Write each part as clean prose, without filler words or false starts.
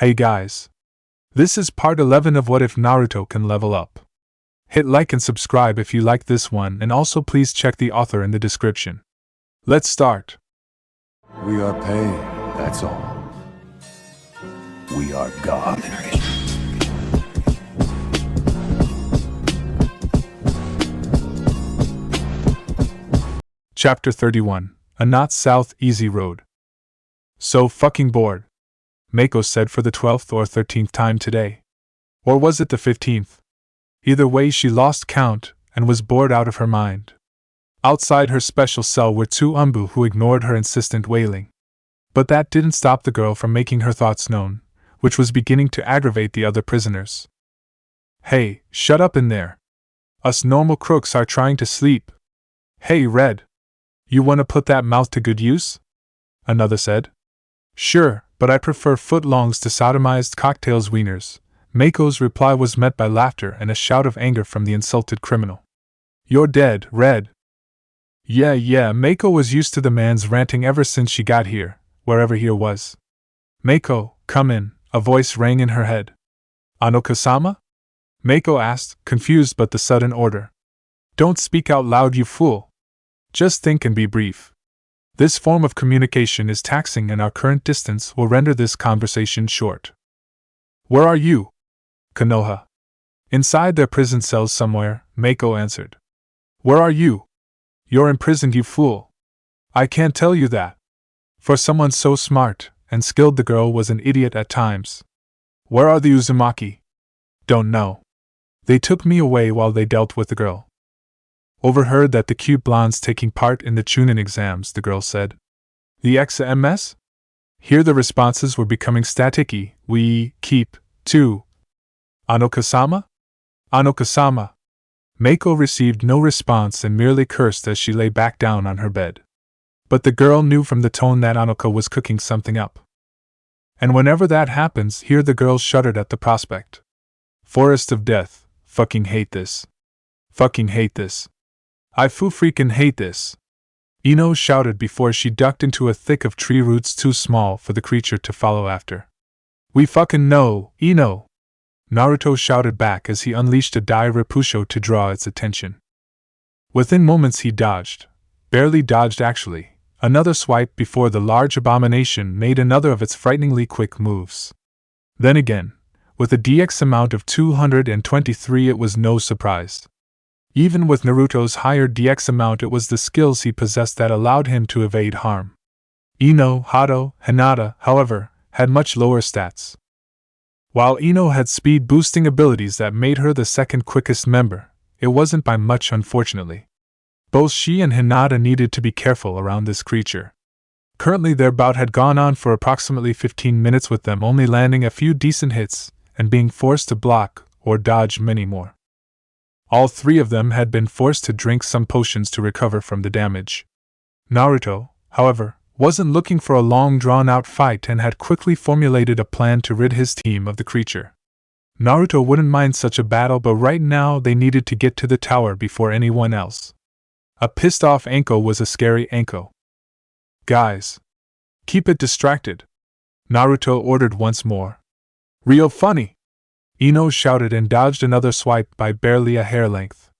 Hey guys. This is part 11 of What If Naruto Can Level Up. Hit like and subscribe if you like this one, and also please check the author in the description. Let's start. We are pain, that's all. We are God. Chapter 31, A Not South Easy Road. So fucking bored, Mako said for the 12th or 13th time today. Or was it the 15th? Either way, she lost count and was bored out of her mind. Outside her special cell were two Umbu who ignored her insistent wailing. But that didn't stop the girl from making her thoughts known, which was beginning to aggravate the other prisoners. Hey, shut up in there. Us normal crooks are trying to sleep. Hey, Red. You wanna put that mouth to good use? Another said. Sure, but I prefer footlongs to sodomized cocktails wieners. Mako's reply was met by laughter and a shout of anger from the insulted criminal. You're dead, Red. Yeah, Mako was used to the man's ranting ever since she got here, wherever here was. Mako, come in, a voice rang in her head. Anoka-sama? Mako asked, confused by the sudden order. Don't speak out loud, you fool. Just think and be brief. This form of communication is taxing and our current distance will render this conversation short. Where are you? Konoha. Inside their prison cells somewhere, Mako answered. Where are you? You're imprisoned, you fool. I can't tell you that. For someone so smart and skilled, the girl was an idiot at times. Where are the Uzumaki? Don't know. They took me away while they dealt with the girl. Overheard that the cute blonde's taking part in the Chunin exams, the girl said. The XMS? Here the responses were becoming staticky. We keep, too. Anoka-sama? Anoka-sama. Mako received no response and merely cursed as she lay back down on her bed. But the girl knew from the tone that Anoka was cooking something up. And whenever that happens, here the girl shuddered at the prospect. Forest of death. Fucking hate this. Fucking hate this. I freaking hate this. Ino shouted before she ducked into a thick of tree roots too small for the creature to follow after. We fucking know, Ino! Naruto shouted back as he unleashed a Dai Repusho to draw its attention. Within moments he dodged. Barely dodged actually. Another swipe before the large abomination made another of its frighteningly quick moves. Then again, with a DX amount of 223, it was no surprise. Even with Naruto's higher DX amount, it was the skills he possessed that allowed him to evade harm. Ino, Hato, Hinata, however, had much lower stats. While Ino had speed-boosting abilities that made her the second quickest member, it wasn't by much, unfortunately. Both she and Hinata needed to be careful around this creature. Currently their bout had gone on for approximately 15 minutes, with them only landing a few decent hits and being forced to block or dodge many more. All three of them had been forced to drink some potions to recover from the damage. Naruto, however, wasn't looking for a long drawn-out fight and had quickly formulated a plan to rid his team of the creature. Naruto wouldn't mind such a battle, but right now they needed to get to the tower before anyone else. A pissed-off Anko was a scary Anko. Guys, keep it distracted, Naruto ordered once more. Real funny! Ino shouted and dodged another swipe by barely a hair length.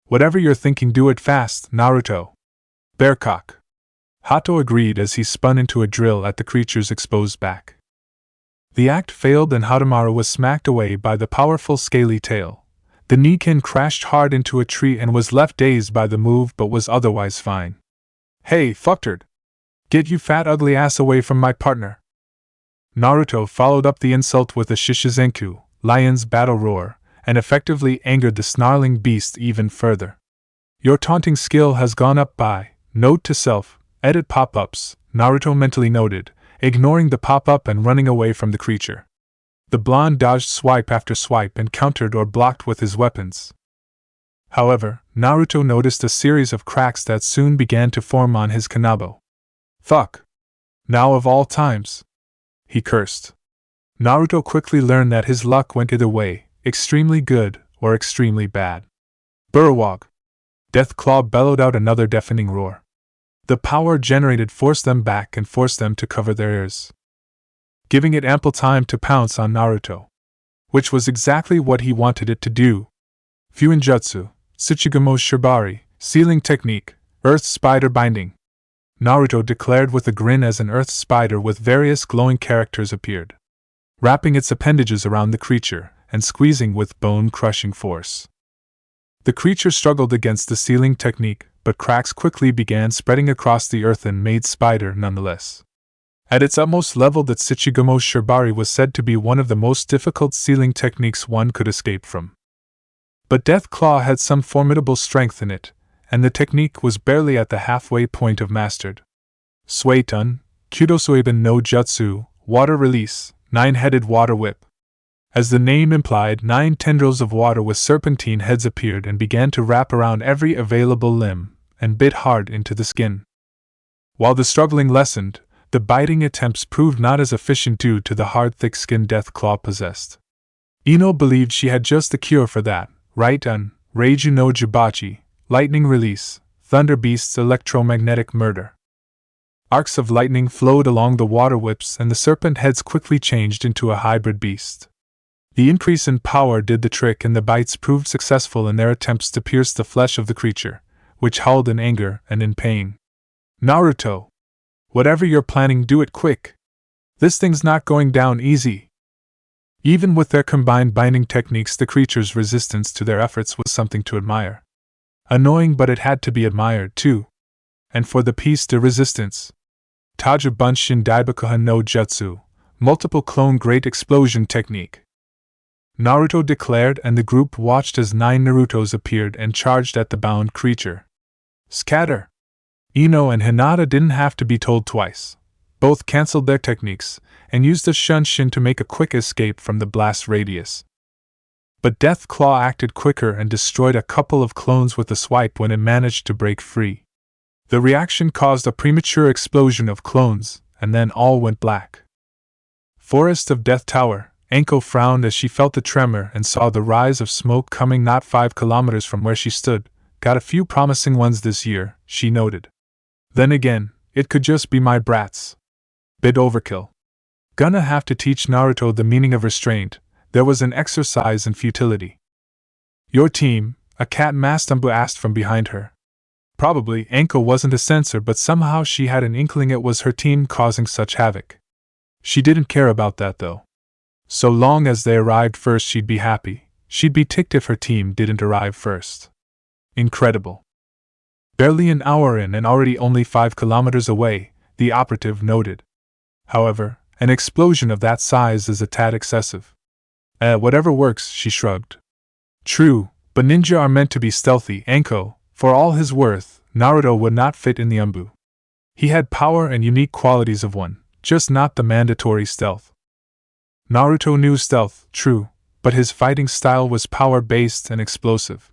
Whatever you're thinking, do it fast, Naruto. Bearcock. Hato agreed as he spun into a drill at the creature's exposed back. The act failed and Hatomaru was smacked away by the powerful scaly tail. The Nikin crashed hard into a tree and was left dazed by the move, but was otherwise fine. Hey, fucktard! Get you fat ugly ass away from my partner! Naruto followed up the insult with a Shishizenku, lion's battle roar, and effectively angered the snarling beast even further. Your taunting skill has gone up by, note to self, edit pop-ups, Naruto mentally noted, ignoring the pop-up and running away from the creature. The blonde dodged swipe after swipe and countered or blocked with his weapons. However, Naruto noticed a series of cracks that soon began to form on his kanabo. Fuck! Now of all times! He cursed. Naruto quickly learned that his luck went either way, extremely good or extremely bad. Burrawog! Deathclaw bellowed out another deafening roar. The power generated forced them back and forced them to cover their ears. giving it ample time to pounce on Naruto. Which was exactly what he wanted it to do. Fuinjutsu, Tsuchigamo Shibari, Sealing Technique, Earth Spider Binding. Naruto declared with a grin as an earth spider with various glowing characters appeared, wrapping its appendages around the creature and squeezing with bone-crushing force. The creature struggled against the sealing technique, but cracks quickly began spreading across the earthen-made spider nonetheless. At its utmost level, the Tsuchigamo Shibari was said to be one of the most difficult sealing techniques one could escape from. But Death Claw had some formidable strength in it, and the technique was barely at the halfway point of mastered. Suetun, Kudosueben no Jutsu, Water Release, Nine-Headed Water Whip. As the name implied, 9 tendrils of water with serpentine heads appeared and began to wrap around every available limb, and bit hard into the skin. While the struggling lessened, the biting attempts proved not as efficient due to the hard, thick skin Death Claw possessed. Ino believed she had just the cure for that, right? Reiju no Jibachi, Lightning Release, Thunder Beast's Electromagnetic Murder. Arcs of lightning flowed along the water whips and the serpent heads quickly changed into a hybrid beast. The increase in power did the trick and the bites proved successful in their attempts to pierce the flesh of the creature, which howled in anger and in pain. Naruto! Whatever you're planning, do it quick! This thing's not going down easy! Even with their combined binding techniques, the creature's resistance to their efforts was something to admire. Annoying, but it had to be admired too. And for the piece de resistance, Taja Bunshin Daibakuha no Jutsu, Multiple Clone Great Explosion Technique. Naruto declared, and the group watched as 9 Narutos appeared and charged at the bound creature. Scatter! Ino and Hinata didn't have to be told twice. Both cancelled their techniques and used the Shunshin to make a quick escape from the blast radius. But Death Claw acted quicker and destroyed a couple of clones with a swipe when it managed to break free. The reaction caused a premature explosion of clones, and then all went black. Forest of Death Tower. Anko frowned as she felt the tremor and saw the rise of smoke coming not 5 kilometers from where she stood. Got a few promising ones this year, she noted. Then again, it could just be my brats. Bit overkill. Gonna have to teach Naruto the meaning of restraint. There was an exercise in futility. Your team, a cat Mastambu asked from behind her. Probably Anko wasn't a censor, but somehow she had an inkling it was her team causing such havoc. She didn't care about that though. So long as they arrived first, she'd be happy. She'd be ticked if her team didn't arrive first. Incredible. Barely an hour in and already only 5 kilometers away, the operative noted. However, an explosion of that size is a tad excessive. Whatever works, she shrugged. True, but ninja are meant to be stealthy. Anko, for all his worth, Naruto would not fit in the umbu. He had power and unique qualities of one, just not the mandatory stealth. Naruto knew stealth, true, but his fighting style was power-based and explosive.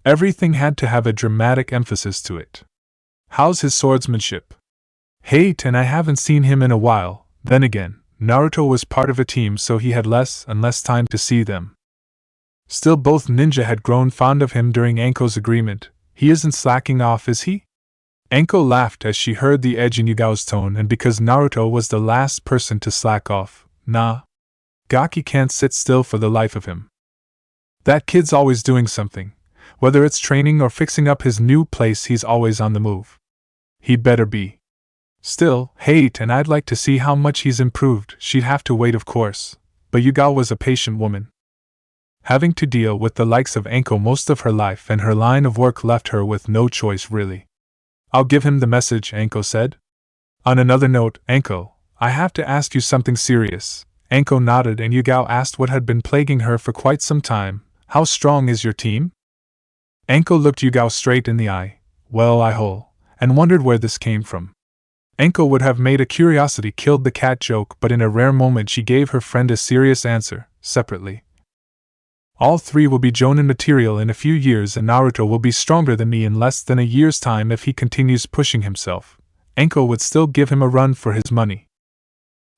Everything had to have a dramatic emphasis to it. How's his swordsmanship? Hate, and I haven't seen him in a while. Then again, Naruto was part of a team, so he had less and less time to see them. Still, both ninja had grown fond of him during Anko's agreement. He isn't slacking off, is he? Anko laughed as she heard the edge in Yugao's tone, and because Naruto was the last person to slack off, nah. Gaki can't sit still for the life of him. That kid's always doing something. Whether it's training or fixing up his new place, he's always on the move. He'd better be. Still, hate, and I'd like to see how much he's improved. She'd have to wait, of course, but Yugao was a patient woman. Having to deal with the likes of Anko most of her life, and her line of work left her with no choice really. I'll give him the message, Anko said. On another note, Anko, I have to ask you something serious. Anko nodded and Yugao asked what had been plaguing her for quite some time. How strong is your team? Anko looked Yugao straight in the eye, and wondered where this came from. Anko would have made a curiosity killed the cat joke, but in a rare moment she gave her friend a serious answer, separately. All 3 will be Jonin material in a few years, and Naruto will be stronger than me in less than a year's time if he continues pushing himself. Anko would still give him a run for his money.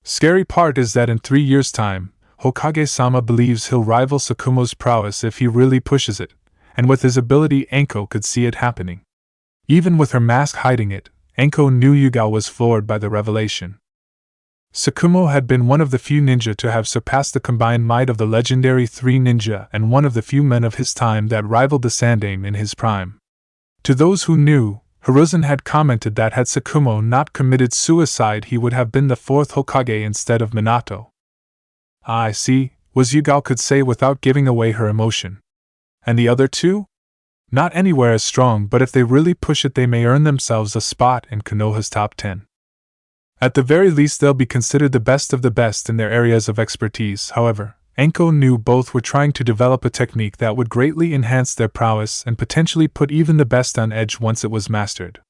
Scary part is that in 3 years' time, Hokage-sama believes he'll rival Sakumo's prowess if he really pushes it, and with his ability Anko could see it happening. Even with her mask hiding it, Anko knew Yugao was floored by the revelation. Sakumo had been one of the few ninja to have surpassed the combined might of the legendary three ninja and one of the few men of his time that rivaled the Sandaime in his prime. To those who knew, Hiruzen had commented that had Sakumo not committed suicide he would have been the fourth Hokage instead of Minato. I see, was Yugao could say without giving away her emotion. And the other two? Not anywhere as strong, but if they really push it they may earn themselves a spot in Konoha's top 10. At the very least they'll be considered the best of the best in their areas of expertise. However, Enko knew both were trying to develop a technique that would greatly enhance their prowess and potentially put even the best on edge once it was mastered.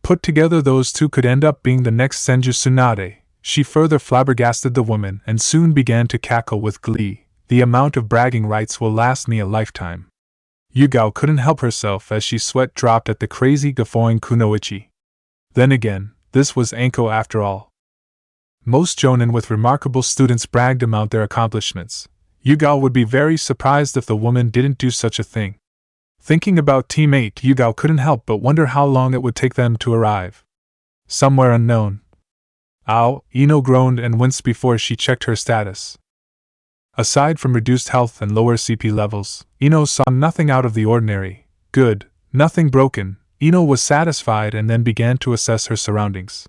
Put together those two could end up being the next Senju Tsunade. She further flabbergasted the woman and soon began to cackle with glee. The amount of bragging rights will last me a lifetime. Yugao couldn't help herself as she sweat dropped at the crazy guffawing kunoichi. Then again, this was Enko after all. Most jonin with remarkable students bragged about their accomplishments. Yugao would be very surprised if the woman didn't do such a thing. Thinking about Team 8, Yugao couldn't help but wonder how long it would take them to arrive. Somewhere unknown. Ow, Ino groaned and winced before she checked her status. Aside from reduced health and lower CP levels, Ino saw nothing out of the ordinary. Good, nothing broken. Ino was satisfied and then began to assess her surroundings.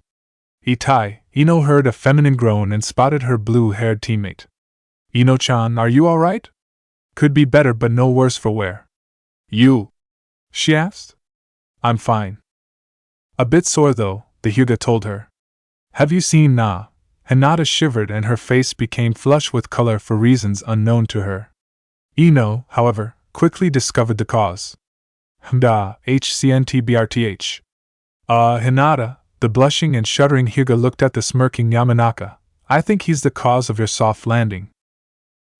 Itai, Ino heard a feminine groan and spotted her blue-haired teammate. Ino-chan, are you alright? Could be better but no worse for wear. You? She asked. I'm fine. A bit sore though, the Hyuga told her. Have you seen Na? Hinata shivered and her face became flush with color for reasons unknown to her. Ino, however, quickly discovered the cause. HCNTBRTH. Hinata, the blushing and shuddering Hyuga looked at the smirking Yamanaka. I think he's the cause of your soft landing.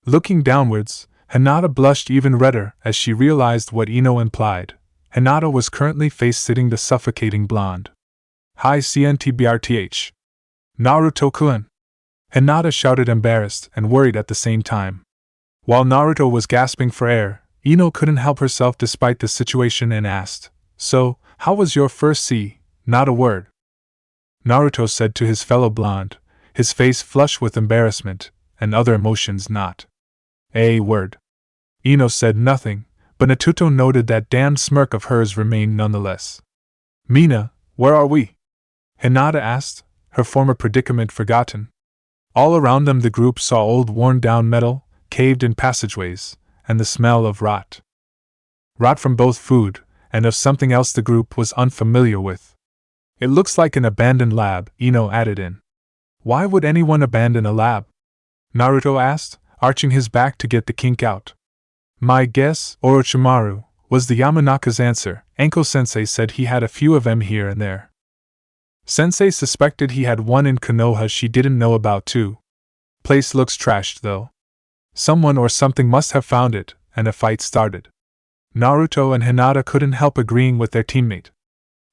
Looking downwards, Hinata blushed even redder as she realized what Ino implied. Hinata was currently face-sitting the suffocating blonde. Hi CNTBRTH. Naruto-kun! Hinata shouted, embarrassed and worried at the same time. While Naruto was gasping for air, Ino couldn't help herself despite the situation and asked, So, how was your first C? Not a word. Naruto said to his fellow blonde, his face flushed with embarrassment, and other emotions not a word. Ino said nothing, but Natuto noted that damned smirk of hers remained nonetheless. Mina, where are we? Hinata asked, her former predicament forgotten. All around them the group saw old worn-down metal, caved-in passageways, and the smell of rot. Rot from both food, and of something else the group was unfamiliar with. It looks like an abandoned lab, Ino added in. Why would anyone abandon a lab? Naruto asked, arching his back to get the kink out. My guess, Orochimaru, was the Yamanaka's answer. Enko-sensei said he had a few of them here and there. Sensei suspected he had one in Konoha she didn't know about too. Place looks trashed though. Someone or something must have found it, and a fight started. Naruto and Hinata couldn't help agreeing with their teammate.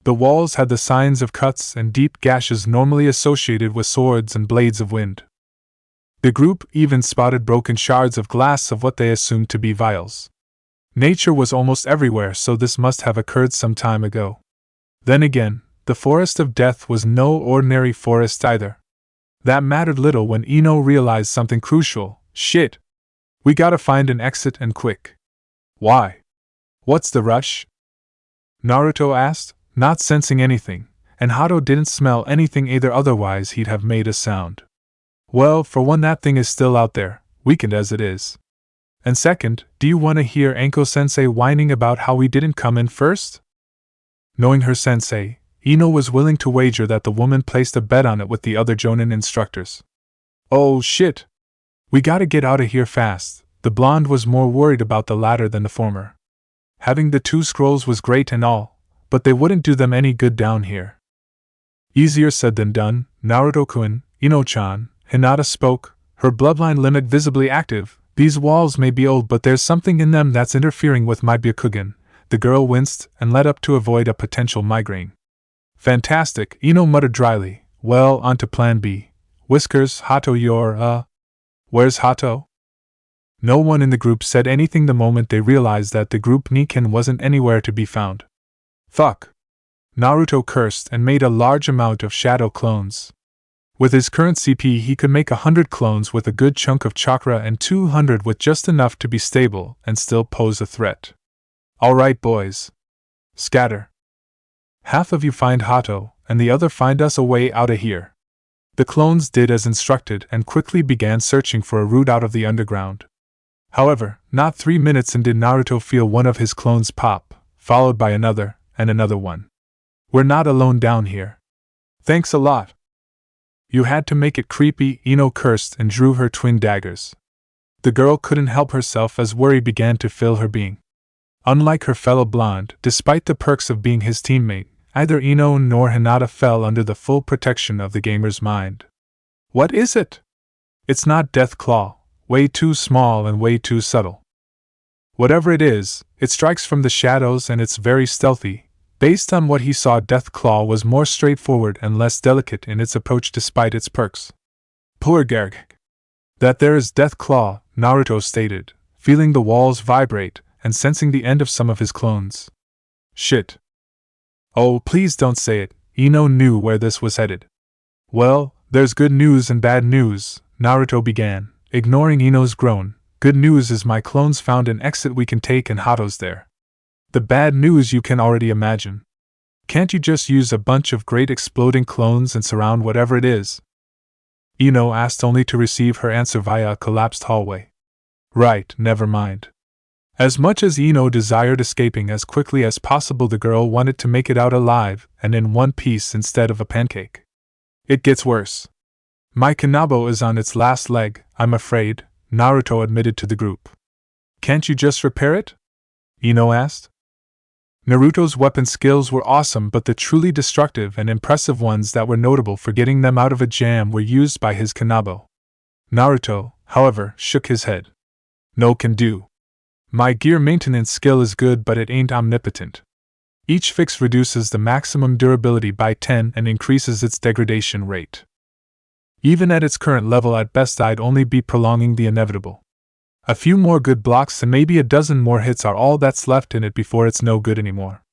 The walls had the signs of cuts and deep gashes normally associated with swords and blades of wind. The group even spotted broken shards of glass of what they assumed to be vials. Nature was almost everywhere, so this must have occurred some time ago. Then again, the forest of death was no ordinary forest either. That mattered little when Ino realized something crucial. Shit! We gotta find an exit and quick. Why? What's the rush? Naruto asked, not sensing anything, and Hato didn't smell anything either, otherwise he'd have made a sound. Well, for one, that thing is still out there, weakened as it is. And second, do you want to hear Enko-sensei whining about how we didn't come in first? Knowing her sensei, Ino was willing to wager that the woman placed a bet on it with the other Jonin instructors. Oh shit! We gotta get out of here fast. The blonde was more worried about the latter than the former. Having the two scrolls was great and all, but they wouldn't do them any good down here. Easier said than done, Naruto-kun, Ino-chan, Hinata spoke, her bloodline limit visibly active. These walls may be old, but there's something in them that's interfering with my Byakugan. The girl winced and let up to avoid a potential migraine. Fantastic, Ino muttered dryly. Well, on to plan B. Whiskers, Hato, where's Hato? No one in the group said anything the moment they realized that the group Niken wasn't anywhere to be found. Fuck. Naruto cursed and made a large amount of shadow clones. With his current CP, he could make 100 clones with a good chunk of chakra and 200 with just enough to be stable and still pose a threat. Alright, boys. Scatter. Half of you find Hato, and the other find us a way out of here. The clones did as instructed and quickly began searching for a route out of the underground. However, not 3 minutes in did Naruto feel one of his clones pop, followed by another, and another one. We're not alone down here. Thanks a lot. You had to make it creepy, Ino cursed and drew her twin daggers. The girl couldn't help herself as worry began to fill her being. Unlike her fellow blonde, despite the perks of being his teammate, neither Ino nor Hinata fell under the full protection of the gamer's mind. What is it? It's not Death Claw, way too small and way too subtle. Whatever it is, it strikes from the shadows and it's very stealthy. Based on what he saw, Death Claw was more straightforward and less delicate in its approach despite its perks. Poor Gerg. That there is Death Claw, Naruto stated, feeling the walls vibrate and sensing the end of some of his clones. Shit. Oh, please don't say it, Ino knew where this was headed. Well, there's good news and bad news, Naruto began, ignoring Ino's groan. Good news is my clones found an exit we can take and Hato's there. The bad news you can already imagine. Can't you just use a bunch of great exploding clones and surround whatever it is? Ino asked only to receive her answer via a collapsed hallway. Right, never mind. As much as Ino desired escaping as quickly as possible, the girl wanted to make it out alive and in one piece instead of a pancake. It gets worse. My Kanabo is on its last leg, I'm afraid, Naruto admitted to the group. Can't you just repair it? Ino asked. Naruto's weapon skills were awesome, but the truly destructive and impressive ones that were notable for getting them out of a jam were used by his Kanabo. Naruto, however, shook his head. No can do. My gear maintenance skill is good, but it ain't omnipotent. Each fix reduces the maximum durability by 10 and increases its degradation rate. Even at its current level, at best I'd only be prolonging the inevitable. A few more good blocks and maybe a dozen more hits are all that's left in it before it's no good anymore.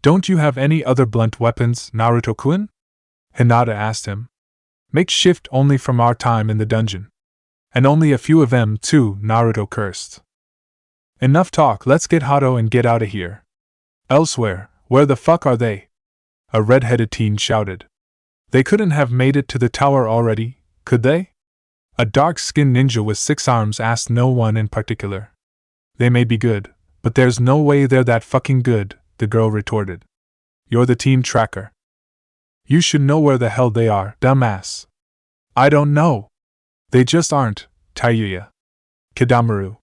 Don't you have any other blunt weapons, Naruto-kun? Hinata asked him. Makeshift only from our time in the dungeon. And only a few of them, too, Naruto cursed. Enough talk, let's get Hato and get out of here. Elsewhere, where the fuck are they? A red-headed teen shouted. They couldn't have made it to the tower already, could they? A dark-skinned ninja with 6 arms asked no one in particular. They may be good, but there's no way they're that fucking good, the girl retorted. You're the team tracker. You should know where the hell they are, dumbass. I don't know. They just aren't, Tayuya. Kidamaru.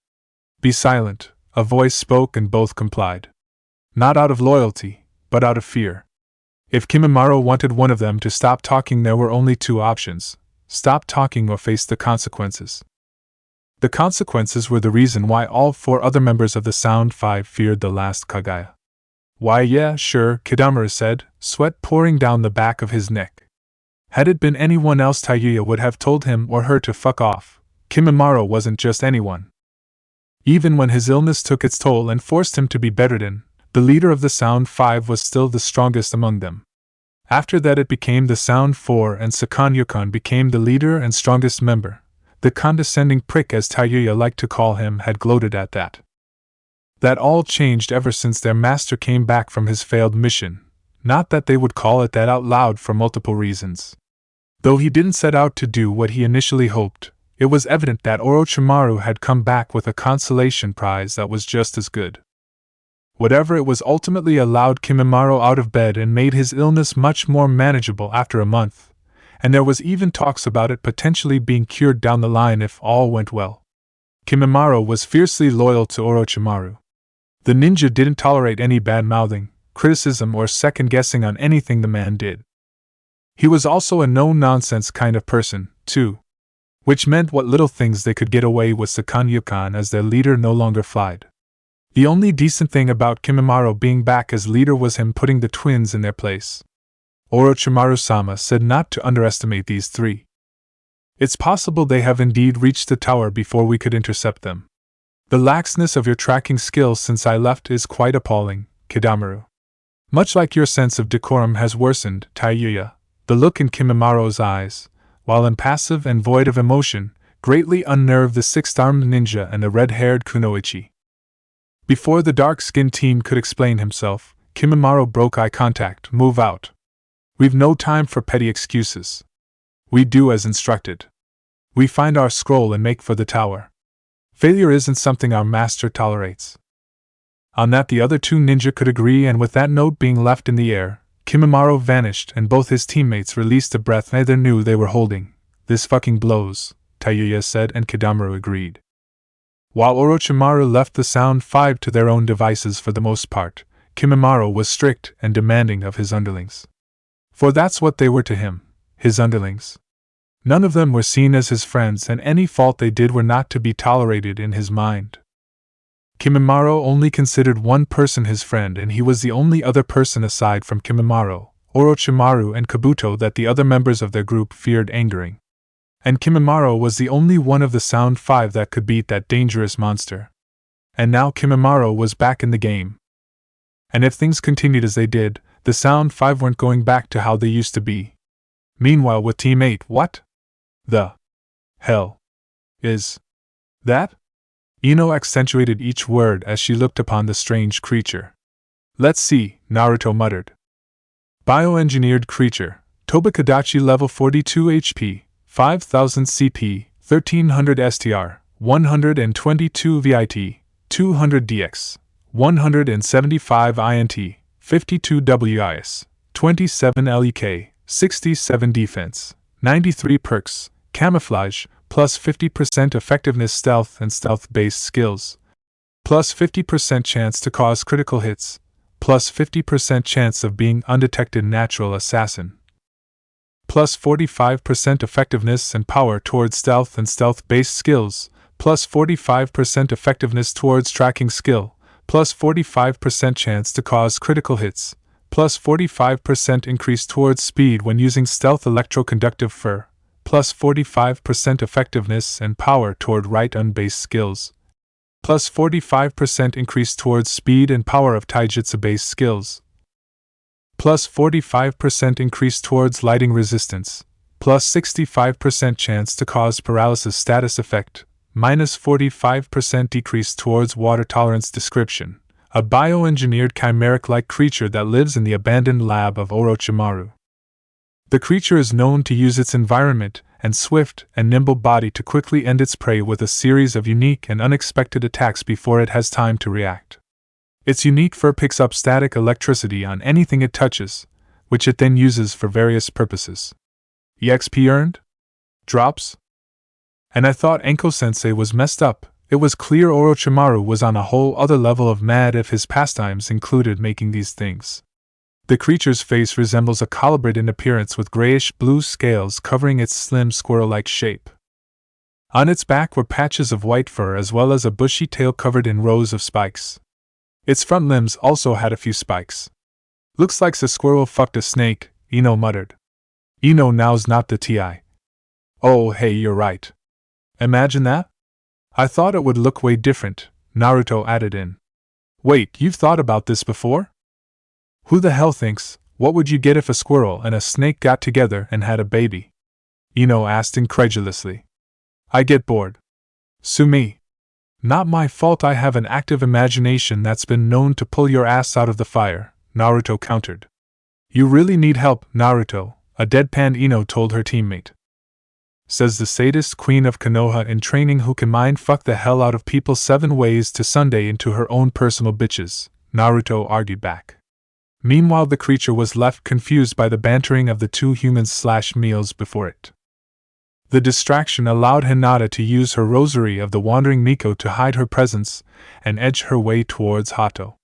Be silent, a voice spoke and both complied. Not out of loyalty, but out of fear. If Kimimaro wanted one of them to stop talking, there were only 2 options. Stop talking or face the consequences. The consequences were the reason why all 4 other members of the Sound 5 feared the last Kagaya. Why yeah, sure, Kidamaru said, sweat pouring down the back of his neck. Had it been anyone else, Tayuya would have told him or her to fuck off. Kimimaro wasn't just anyone. Even when his illness took its toll and forced him to be bedridden, the leader of the Sound 5 was still the strongest among them. After that it became the Sound 4 and Sakura became the leader and strongest member. The condescending prick, as Tayuya liked to call him, had gloated at that. That all changed ever since their master came back from his failed mission. Not that they would call it that out loud for multiple reasons. Though he didn't set out to do what he initially hoped, it was evident that Orochimaru had come back with a consolation prize that was just as good. Whatever it was ultimately allowed Kimimaro out of bed and made his illness much more manageable after a month, and there was even talks about it potentially being cured down the line if all went well. Kimimaro was fiercely loyal to Orochimaru. The ninja didn't tolerate any bad-mouthing, criticism, or second-guessing on anything the man did. He was also a no-nonsense kind of person, too, which meant what little things they could get away with Sakura as their leader no longer flied. The only decent thing about Kimimaro being back as leader was him putting the twins in their place. Orochimaru-sama said not to underestimate these 3. It's possible they have indeed reached the tower before we could intercept them. The laxness of your tracking skills since I left is quite appalling, Kidamaru. Much like your sense of decorum has worsened, Tayuya. The look in Kimimaro's eyes, while impassive and void of emotion, greatly unnerved the six-armed ninja and the red-haired kunoichi. Before the dark-skinned teen could explain himself, Kimimaro broke eye contact. Move out. We've no time for petty excuses. We do as instructed. We find our scroll and make for the tower. Failure isn't something our master tolerates. On that the other two ninja could agree, and with that note being left in the air, Kimimaro vanished and both his teammates released a breath neither knew they were holding. This fucking blows, Tayuya said, and Kidamaru agreed. While Orochimaru left the Sound Five to their own devices for the most part, Kimimaro was strict and demanding of his underlings. For that's what they were to him, his underlings. None of them were seen as his friends, and any fault they did were not to be tolerated in his mind. Kimimaro only considered one person his friend, and he was the only other person aside from Kimimaro, Orochimaru, and Kabuto that the other members of their group feared angering. And Kimimaro was the only one of the Sound Five that could beat that dangerous monster. And now Kimimaro was back in the game. And if things continued as they did, the Sound Five weren't going back to how they used to be. Meanwhile, with Team 8, what the hell is that? Ino accentuated each word as she looked upon the strange creature. Let's see, Naruto muttered. Bioengineered creature, Tobakadachi level 42 HP, 5000 CP, 1300 STR, 122 VIT, 200 DX, 175 INT, 52 WIS, 27 LEK, 67 defense, 93 perks, camouflage, plus 50% effectiveness, stealth and stealth-based skills, plus 50% chance to cause critical hits, plus 50% chance of being undetected, natural assassin, plus 45% effectiveness and power towards stealth and stealth-based skills, plus 45% effectiveness towards tracking skill, plus 45% chance to cause critical hits, plus 45% increase towards speed when using stealth electroconductive fur, plus 45% effectiveness and power toward right-on-based skills, plus 45% increase towards speed and power of taijutsu-based skills, plus 45% increase towards lighting resistance, plus 65% chance to cause paralysis status effect, minus 45% decrease towards water tolerance. Description: a bioengineered chimeric-like creature that lives in the abandoned lab of Orochimaru. The creature is known to use its environment and swift and nimble body to quickly end its prey with a series of unique and unexpected attacks before it has time to react. Its unique fur picks up static electricity on anything it touches, which it then uses for various purposes. EXP earned? Drops? And I thought Enko-sensei was messed up. It was clear Orochimaru was on a whole other level of mad if his pastimes included making these things. The creature's face resembles a colubrid in appearance with grayish-blue scales covering its slim squirrel-like shape. On its back were patches of white fur as well as a bushy tail covered in rows of spikes. Its front limbs also had a few spikes. Looks like the squirrel fucked a snake, Ino muttered. Ino, now's not the TI. Oh hey, you're right. Imagine that? I thought it would look way different, Naruto added in. Wait, you've thought about this before? Who the hell thinks, what would you get if a squirrel and a snake got together and had a baby? Ino asked incredulously. I get bored. Sue me. Not my fault, I have an active imagination that's been known to pull your ass out of the fire, Naruto countered. You really need help, Naruto, a deadpan Ino told her teammate. Says the sadist queen of Konoha in training who can mind-fuck the hell out of people 7 ways to Sunday into her own personal bitches, Naruto argued back. Meanwhile, the creature was left confused by the bantering of the two humans/meals before it. The distraction allowed Hinata to use her rosary of the wandering Miko to hide her presence and edge her way towards Hato.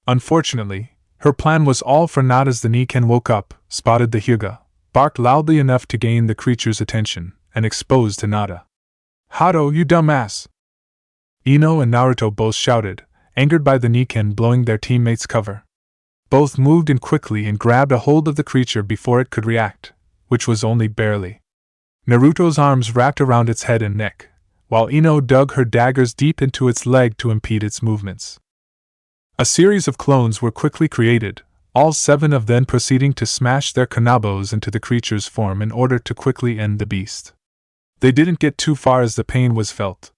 Unfortunately, her plan was all for naught as the Niken woke up, spotted the Hyuga, barked loudly enough to gain the creature's attention, and exposed Hinata. Hato, you dumbass! Ino and Naruto both shouted, angered by the Niken blowing their teammates' cover. Both moved in quickly and grabbed a hold of the creature before it could react, which was only barely. Naruto's arms wrapped around its head and neck, while Ino dug her daggers deep into its leg to impede its movements. A series of clones were quickly created, all 7 of them proceeding to smash their kanabos into the creature's form in order to quickly end the beast. They didn't get too far as the pain was felt.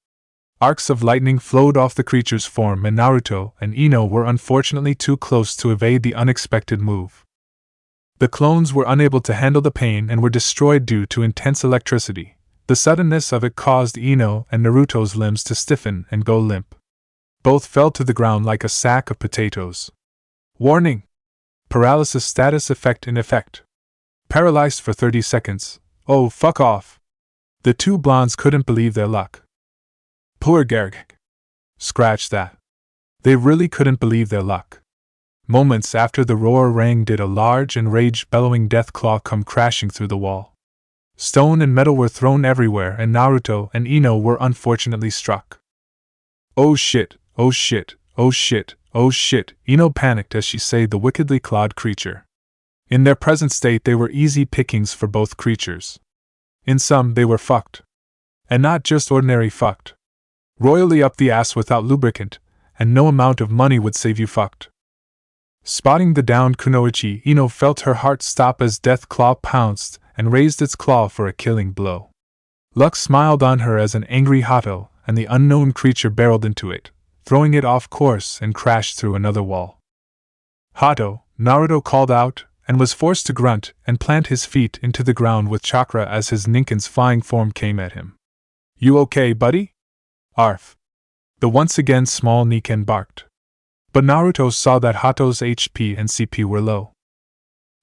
Arcs of lightning flowed off the creature's form, and Naruto and Ino were unfortunately too close to evade the unexpected move. The clones were unable to handle the pain and were destroyed due to intense electricity. The suddenness of it caused Ino and Naruto's limbs to stiffen and go limp. Both fell to the ground like a sack of potatoes. Warning! Paralysis status effect in effect. Paralyzed for 30 seconds. Oh, fuck off! The 2 blondes couldn't believe their luck. Poor Gerg. Scratch that. They really couldn't believe their luck. Moments after the roar rang did a large and rage-bellowing death claw come crashing through the wall. Stone and metal were thrown everywhere, and Naruto and Ino were unfortunately struck. Oh shit, oh shit, oh shit, oh shit, Ino panicked as she saved the wickedly clawed creature. In their present state they were easy pickings for both creatures. In some they were fucked. And not just ordinary fucked. Royally up the ass without lubricant, and no amount of money would save you fucked. Spotting the downed kunoichi, Ino felt her heart stop as Death Claw pounced and raised its claw for a killing blow. Luck smiled on her as an angry Hato, and the unknown creature barreled into it, throwing it off course and crashed through another wall. Hato, Naruto called out, and was forced to grunt and plant his feet into the ground with chakra as his Ninken's flying form came at him. You okay, buddy? Arf. The once again small Niken barked. But Naruto saw that Hato's HP and CP were low.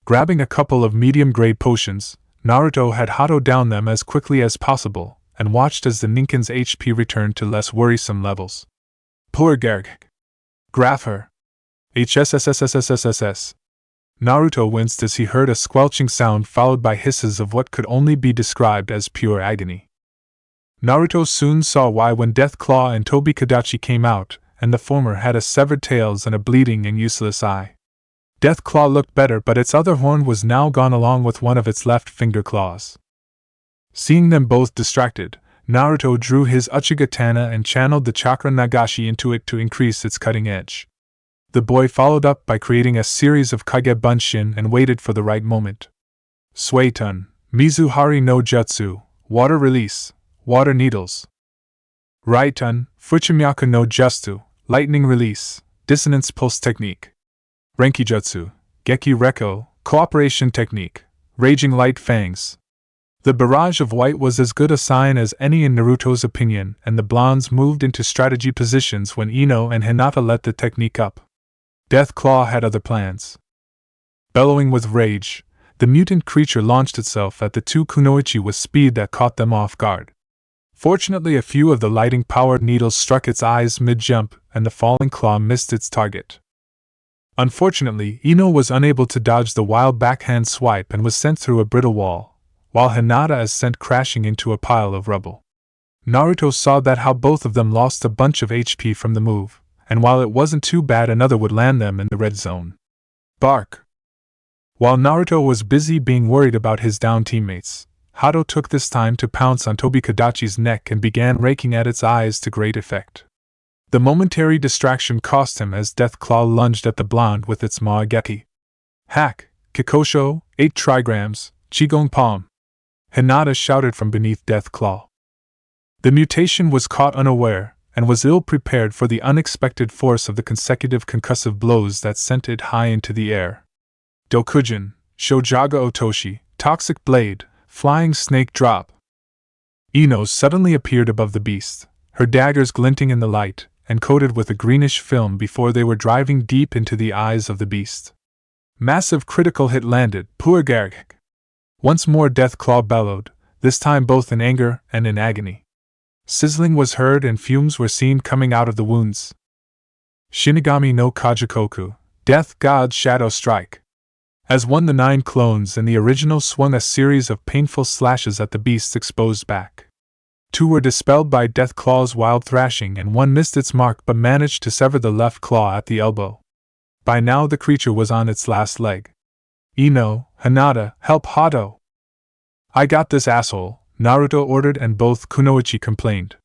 Grabbing a couple of medium-grade potions, Naruto had Hato down them as quickly as possible, and watched as the Ninken's HP returned to less worrisome levels. Poor Gerg. Graph her. HSSSSSSSS. Naruto winced as he heard a squelching sound followed by hisses of what could only be described as pure agony. Naruto soon saw why when Death Claw and Tobikadachi came out, and the former had a severed tails and a bleeding and useless eye. Death Claw looked better, but its other horn was now gone along with one of its left finger claws. Seeing them both distracted, Naruto drew his Uchigatana and channeled the Chakra Nagashi into it to increase its cutting edge. The boy followed up by creating a series of Kage Bunshin and waited for the right moment. Suetun, Mizuhari no Jutsu, Water Release, Water Needles. Raitun, Fuchimyaku no Jutsu, Lightning Release, Dissonance Pulse Technique. Renkijutsu, Geki Reko, Cooperation Technique, Raging Light Fangs. The barrage of white was as good a sign as any in Naruto's opinion, and the blondes moved into strategy positions when Ino and Hinata let the technique up. Death Claw had other plans. Bellowing with rage, the mutant creature launched itself at the 2 kunoichi with speed that caught them off guard. Fortunately, a few of the lighting-powered needles struck its eyes mid-jump, and the falling claw missed its target. Unfortunately, Ino was unable to dodge the wild backhand swipe and was sent through a brittle wall, while Hinata is sent crashing into a pile of rubble. Naruto saw that how both of them lost a bunch of HP from the move, and while it wasn't too bad, another would land them in the red zone. Bark! While Naruto was busy being worried about his down teammates, Hato took this time to pounce on Tobikadachi's neck and began raking at its eyes to great effect. The momentary distraction cost him as Death Claw lunged at the blonde with its Maageki. Hack, Kikosho, 8 trigrams, Qigong Palm. Hinata shouted from beneath Death Claw. The mutation was caught unaware, and was ill-prepared for the unexpected force of the consecutive concussive blows that sent it high into the air. Dokujin, Shojaga Otoshi, Toxic Blade, Flying Snake Drop. Ino suddenly appeared above the beast, her daggers glinting in the light, and coated with a greenish film before they were driving deep into the eyes of the beast. Massive critical hit landed, poor Garg. Once more Death Claw bellowed, this time both in anger and in agony. Sizzling was heard and fumes were seen coming out of the wounds. Shinigami no Kajikoku, Death God's Shadow Strike. As one, the 9 clones and the original swung a series of painful slashes at the beast's exposed back. 2 were dispelled by Death Claw's wild thrashing, and 1 missed its mark but managed to sever the left claw at the elbow. By now the creature was on its last leg. Ino, Hinata, help Hato! I got this asshole, Naruto ordered, and both kunoichi complained.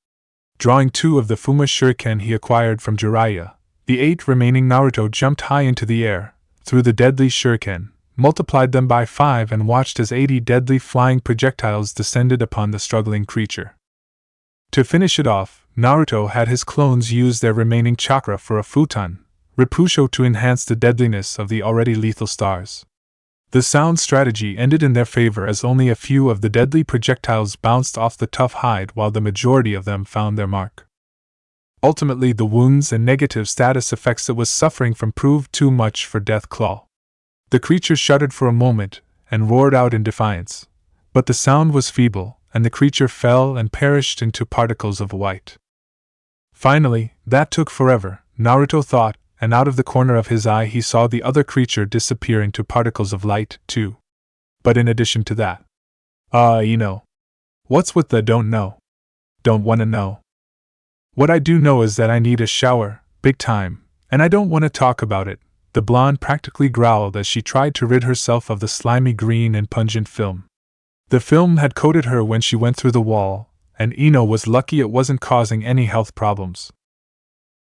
Drawing 2 of the Fuma Shuriken he acquired from Jiraiya, the 8 remaining Naruto jumped high into the air, threw the deadly shuriken, multiplied them by 5 and watched as 80 deadly flying projectiles descended upon the struggling creature. To finish it off, Naruto had his clones use their remaining chakra for a futon, Repusho to enhance the deadliness of the already lethal stars. The sound strategy ended in their favor as only a few of the deadly projectiles bounced off the tough hide while the majority of them found their mark. Ultimately, the wounds and negative status effects it was suffering from proved too much for Deathclaw. The creature shuddered for a moment and roared out in defiance, but the sound was feeble, and the creature fell and perished into particles of white. Finally, that took forever, Naruto thought, and out of the corner of his eye he saw the other creature disappear into particles of light, too. But in addition to that, what's with the don't know? Don't wanna know. What I do know is that I need a shower, big time, and I don't want to talk about it, the blonde practically growled as she tried to rid herself of the slimy green and pungent film. The film had coated her when she went through the wall, and Ino was lucky it wasn't causing any health problems.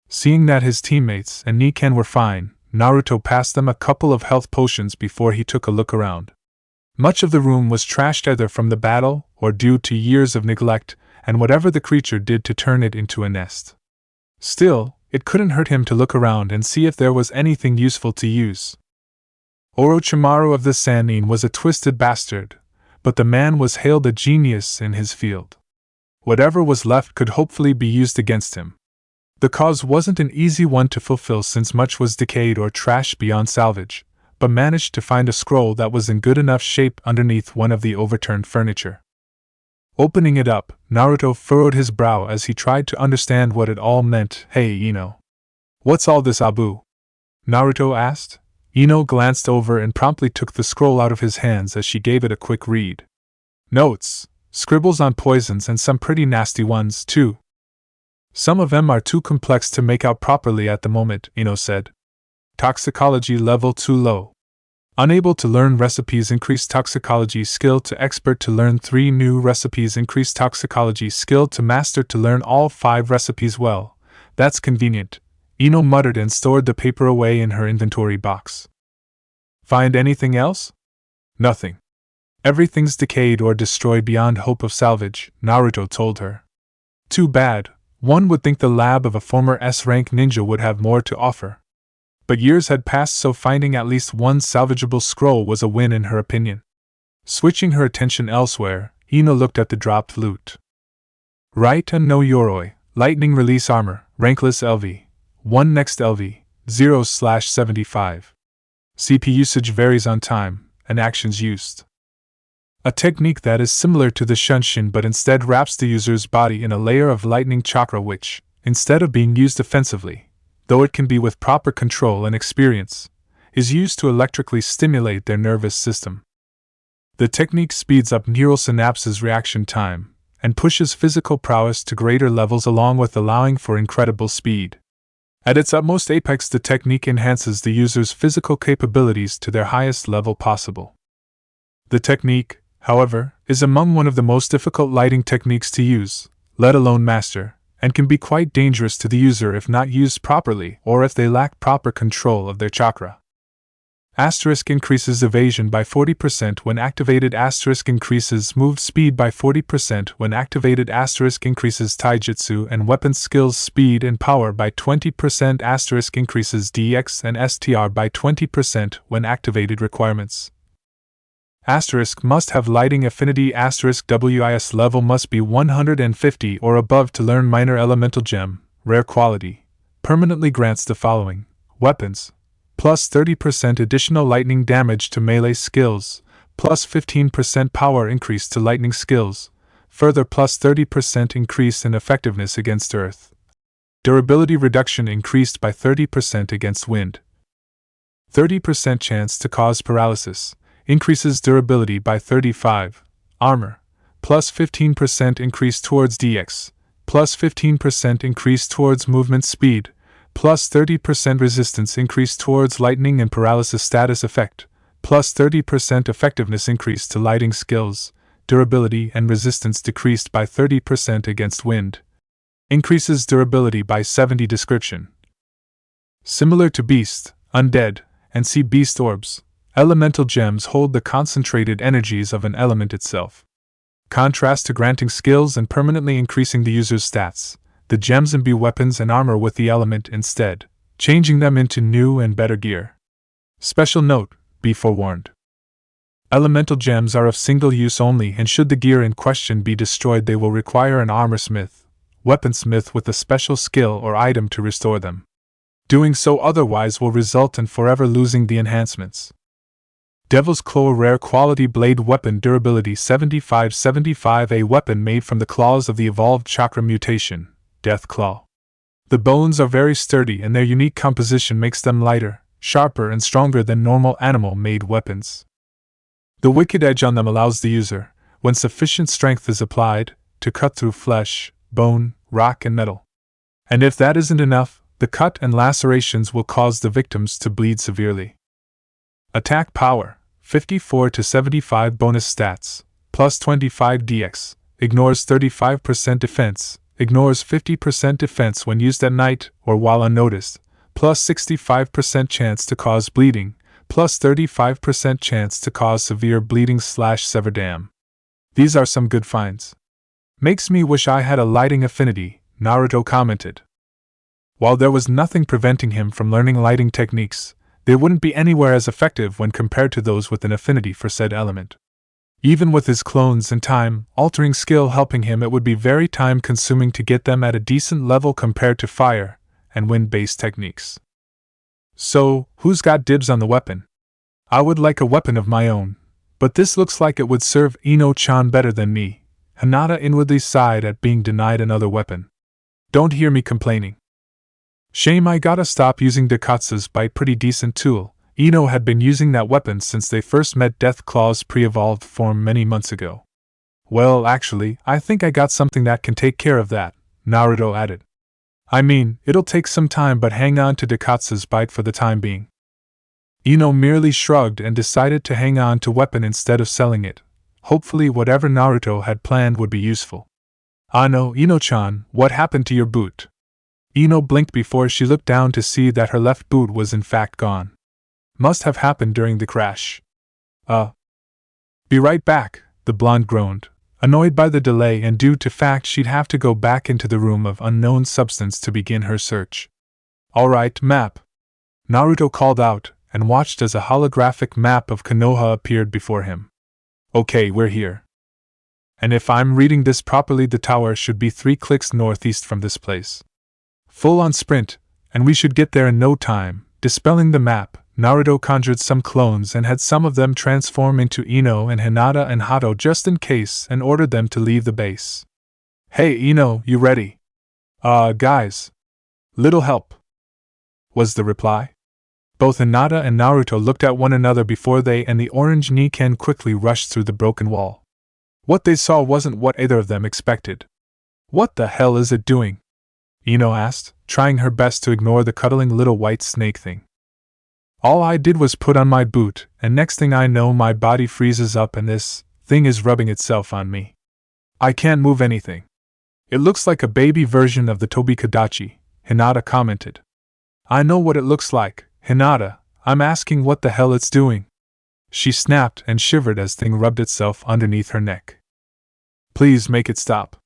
Seeing that his teammates and Niken were fine, Naruto passed them a couple of health potions before he took a look around. Much of the room was trashed either from the battle or due to years of neglect, and whatever the creature did to turn it into a nest. Still, it couldn't hurt him to look around and see if there was anything useful to use. Orochimaru of the Sannin was a twisted bastard, but the man was hailed a genius in his field. Whatever was left could hopefully be used against him. The cause wasn't an easy one to fulfill since much was decayed or trashed beyond salvage, but managed to find a scroll that was in good enough shape underneath one of the overturned furniture. Opening it up, Naruto furrowed his brow as he tried to understand what it all meant. Hey, Ino. What's all this, Abu? Naruto asked. Ino glanced over and promptly took the scroll out of his hands as she gave it a quick read. Notes, scribbles on poisons and some pretty nasty ones, too. Some of them are too complex to make out properly at the moment, Ino said. Toxicology level too low. Unable to learn recipes, increase toxicology skill to expert to learn 3 new recipes, increase toxicology skill to master to learn all 5 recipes. Well, that's convenient, Ino muttered and stored the paper away in her inventory box. Find anything else? Nothing. Everything's decayed or destroyed beyond hope of salvage, Naruto told her. Too bad, one would think the lab of a former S-rank ninja would have more to offer. But years had passed, so finding at least one salvageable scroll was a win in her opinion. Switching her attention elsewhere, Ino looked at the dropped loot. Right and no Yoroi, lightning release armor, rankless LV, 1 next LV, 0/75. CP usage varies on time and actions used. A technique that is similar to the Shunshin but instead wraps the user's body in a layer of lightning chakra which, instead of being used offensively, though it can be with proper control and experience, is used to electrically stimulate their nervous system. The technique speeds up neural synapses reaction time and pushes physical prowess to greater levels along with allowing for incredible speed. At its utmost apex, the technique enhances the user's physical capabilities to their highest level possible. The technique, however, is among one of the most difficult lighting techniques to use, let alone master, and can be quite dangerous to the user if not used properly or if they lack proper control of their chakra. Asterisk increases evasion by 40% when activated. Asterisk increases move speed by 40% when activated. Asterisk increases taijutsu and weapon skills speed and power by 20%. Asterisk increases DX and STR by 20% when activated. Requirements. Asterisk must have lighting affinity. Asterisk WIS level must be 150 or above to learn minor elemental gem, rare quality. Permanently grants the following: weapons, plus 30% additional lightning damage to melee skills, plus 15% power increase to lightning skills, further plus 30% increase in effectiveness against earth. Durability reduction increased by 30% against wind. 30% chance to cause paralysis. Increases durability by 35. Armor. Plus 15% increase towards DX. Plus 15% increase towards movement speed. Plus 30% resistance increase towards lightning and paralysis status effect. Plus 30% effectiveness increase to lighting skills. Durability and resistance decreased by 30% against wind. Increases durability by 70. Description. Similar to beast, undead, and see beast orbs. Elemental gems hold the concentrated energies of an element itself. Contrast to granting skills and permanently increasing the user's stats, the gems imbue weapons and armor with the element instead, changing them into new and better gear. Special note, be forewarned. Elemental gems are of single use only, and should the gear in question be destroyed, they will require an armorsmith, weaponsmith with a special skill or item to restore them. Doing so otherwise will result in forever losing the enhancements. Devil's Claw Rare Quality Blade Weapon Durability 75/75, a weapon made from the claws of the evolved chakra mutation, Death Claw. The bones are very sturdy and their unique composition makes them lighter, sharper and stronger than normal animal-made weapons. The wicked edge on them allows the user, when sufficient strength is applied, to cut through flesh, bone, rock and metal. And if that isn't enough, the cut and lacerations will cause the victims to bleed severely. Attack Power, 54/75 bonus stats, plus 25 DX, ignores 35% defense, ignores 50% defense when used at night or while unnoticed, plus 65% chance to cause bleeding, plus 35% chance to cause severe bleeding/sever dam. These are some good finds. Makes me wish I had a lighting affinity, Naruto commented. While there was nothing preventing him from learning lighting techniques, they wouldn't be anywhere as effective when compared to those with an affinity for said element. Even with his clones and time-altering skill helping him, it would be very time-consuming to get them at a decent level compared to fire and wind-based techniques. So, who's got dibs on the weapon? I would like a weapon of my own, but this looks like it would serve Ino-chan better than me. Hinata inwardly sighed at being denied another weapon. Don't hear me complaining. Shame I gotta stop using Dekatsu's bite, pretty decent tool. Ino had been using that weapon since they first met Death Claw's pre-evolved form many months ago. Well, actually, I think I got something that can take care of that, Naruto added. I mean, it'll take some time, but hang on to Dekatsu's bite for the time being. Ino merely shrugged and decided to hang on to weapon instead of selling it. Hopefully whatever Naruto had planned would be useful. Ah no, Ino-chan, what happened to your boot? Ino blinked before she looked down to see that her left boot was in fact gone. Must have happened during the crash. Be right back, the blonde groaned, annoyed by the delay and due to fact she'd have to go back into the room of unknown substance to begin her search. Alright, map. Naruto called out, and watched as a holographic map of Konoha appeared before him. Okay, we're here. And if I'm reading this properly, the tower should be 3 clicks northeast from this place. Full on sprint, and we should get there in no time. Dispelling the map, Naruto conjured some clones and had some of them transform into Ino and Hinata and Hato just in case, and ordered them to leave the base. Hey Ino, you ready? Guys. Little help, was the reply. Both Hinata and Naruto looked at one another before they and the orange Niken quickly rushed through the broken wall. What they saw wasn't what either of them expected. What the hell is it doing? Ino asked, trying her best to ignore the cuddling little white snake thing. All I did was put on my boot, and next thing I know my body freezes up and this thing is rubbing itself on me. I can't move anything. It looks like a baby version of the Tobikadachi, Hinata commented. I know what it looks like, Hinata, I'm asking what the hell it's doing. She snapped and shivered as thing rubbed itself underneath her neck. Please make it stop.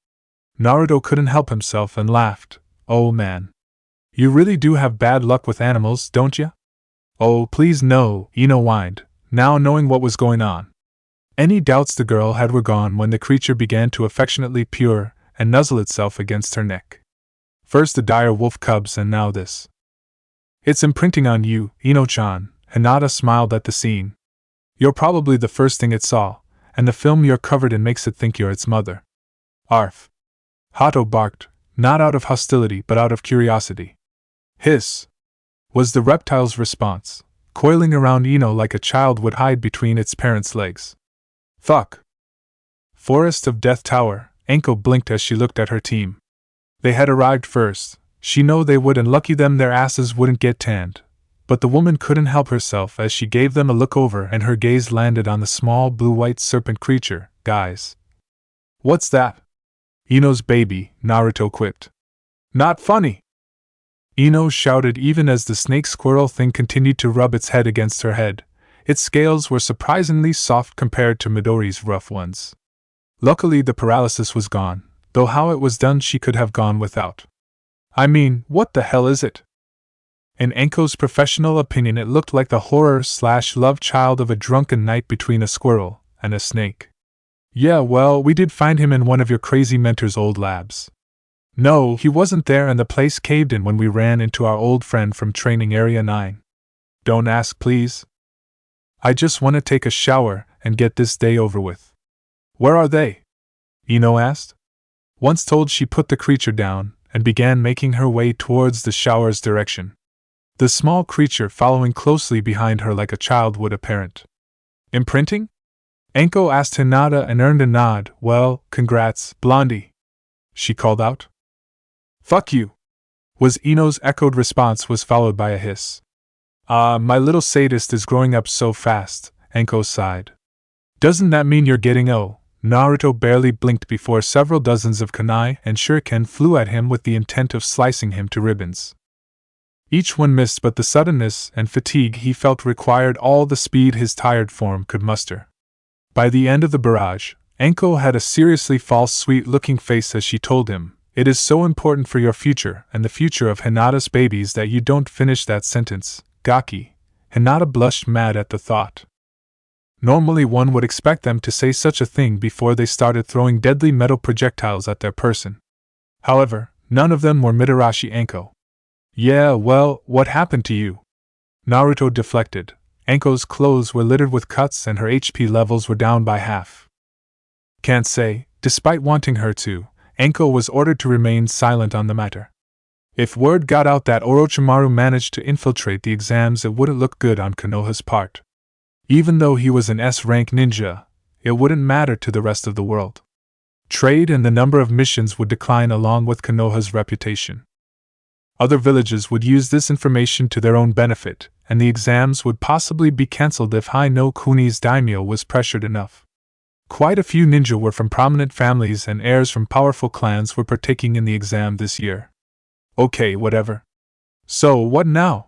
Naruto couldn't help himself and laughed. Oh man. You really do have bad luck with animals, don't ya? Oh, please no, Ino whined, now knowing what was going on. Any doubts the girl had were gone when the creature began to affectionately purr and nuzzle itself against her neck. First the dire wolf cubs and now this. It's imprinting on you, Ino-chan, Hinata smiled at the scene. You're probably the first thing it saw, and the film you're covered in makes it think you're its mother. Arf. Hato barked, not out of hostility but out of curiosity. Hiss, was the reptile's response, coiling around Ino like a child would hide between its parents' legs. Fuck. Forest of Death Tower, Anko blinked as she looked at her team. They had arrived first. She know they would, and lucky them their asses wouldn't get tanned. But the woman couldn't help herself as she gave them a look over and her gaze landed on the small blue-white serpent creature. Guys. What's that? Ino's baby, Naruto quipped. Not funny. Ino shouted even as the snake squirrel thing continued to rub its head against her head. Its scales were surprisingly soft compared to Midori's rough ones. Luckily the paralysis was gone, though how it was done she could have gone without. I mean, what the hell is it? In Anko's professional opinion it looked like the horror/love child of a drunken night between a squirrel and a snake. Yeah, well, we did find him in one of your crazy mentor's old labs. No, he wasn't there and the place caved in when we ran into our old friend from Training Area 9. Don't ask, please. I just want to take a shower and get this day over with. Where are they? Ino asked. Once told, she put the creature down and began making her way towards the shower's direction. The small creature following closely behind her like a child would a parent. Imprinting? Anko asked Hinata and earned a nod. Well, congrats, Blondie, she called out. Fuck you, was Ino's echoed response, was followed by a hiss. My little sadist is growing up so fast, Anko sighed. Doesn't that mean you're getting old? Naruto barely blinked before several dozens of kunai and shuriken flew at him with the intent of slicing him to ribbons. Each one missed, but the suddenness and fatigue he felt required all the speed his tired form could muster. By the end of the barrage, Anko had a seriously false sweet-looking face as she told him, "It is so important for your future and the future of Hinata's babies that you don't finish that sentence, Gaki." Hinata blushed mad at the thought. Normally one would expect them to say such a thing before they started throwing deadly metal projectiles at their person. However, none of them were Mitarashi Anko. Yeah, well, what happened to you? Naruto deflected. Anko's clothes were littered with cuts and her HP levels were down by half. Can't say. Despite wanting her to, Anko was ordered to remain silent on the matter. If word got out that Orochimaru managed to infiltrate the exams, it wouldn't look good on Konoha's part. Even though he was an S-rank ninja, it wouldn't matter to the rest of the world. Trade and the number of missions would decline along with Konoha's reputation. Other villages would use this information to their own benefit, and the exams would possibly be cancelled if Hai no Kuni's daimyo was pressured enough. Quite a few ninja were from prominent families and heirs from powerful clans were partaking in the exam this year. Okay, whatever. So, what now?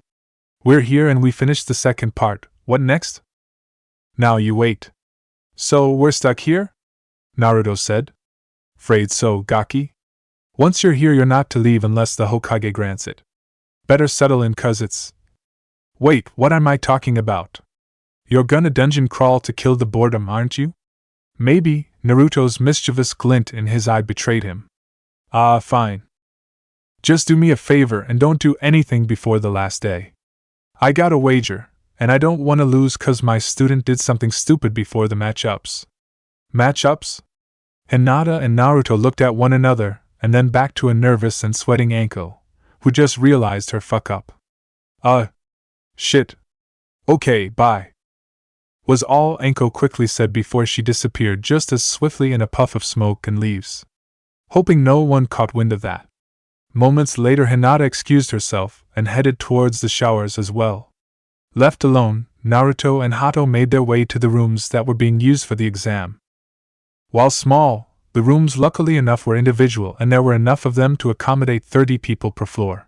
We're here and we finished the second part. What next? Now you wait. So, we're stuck here? Naruto said. Afraid so, Gaki. Once you're here, you're not to leave unless the Hokage grants it. Better settle in, cuz it's... Wait, what am I talking about? You're gonna dungeon crawl to kill the boredom, aren't you? Maybe. Naruto's mischievous glint in his eye betrayed him. Ah, fine. Just do me a favor and don't do anything before the last day. I got a wager, and I don't want to lose cuz my student did something stupid before the matchups. Matchups? Hinata and Naruto looked at one another, and then back to a nervous and sweating Anko, who just realized her fuck up. Shit. Okay, bye. Was all Anko quickly said before she disappeared just as swiftly in a puff of smoke and leaves. Hoping no one caught wind of that. Moments later Hinata excused herself and headed towards the showers as well. Left alone, Naruto and Hato made their way to the rooms that were being used for the exam. While small, the rooms luckily enough were individual and there were enough of them to accommodate 30 people per floor.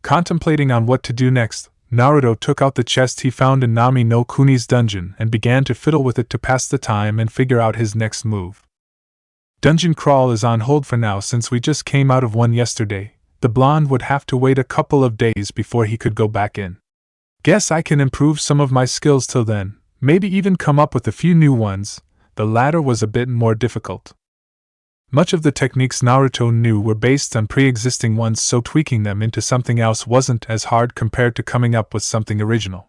Contemplating on what to do next, Naruto took out the chest he found in Nami no Kuni's dungeon and began to fiddle with it to pass the time and figure out his next move. Dungeon crawl is on hold for now since we just came out of one yesterday. The blonde would have to wait a couple of days before he could go back in. Guess I can improve some of my skills till then, maybe even come up with a few new ones. The latter was a bit more difficult. Much of the techniques Naruto knew were based on pre-existing ones, so tweaking them into something else wasn't as hard compared to coming up with something original.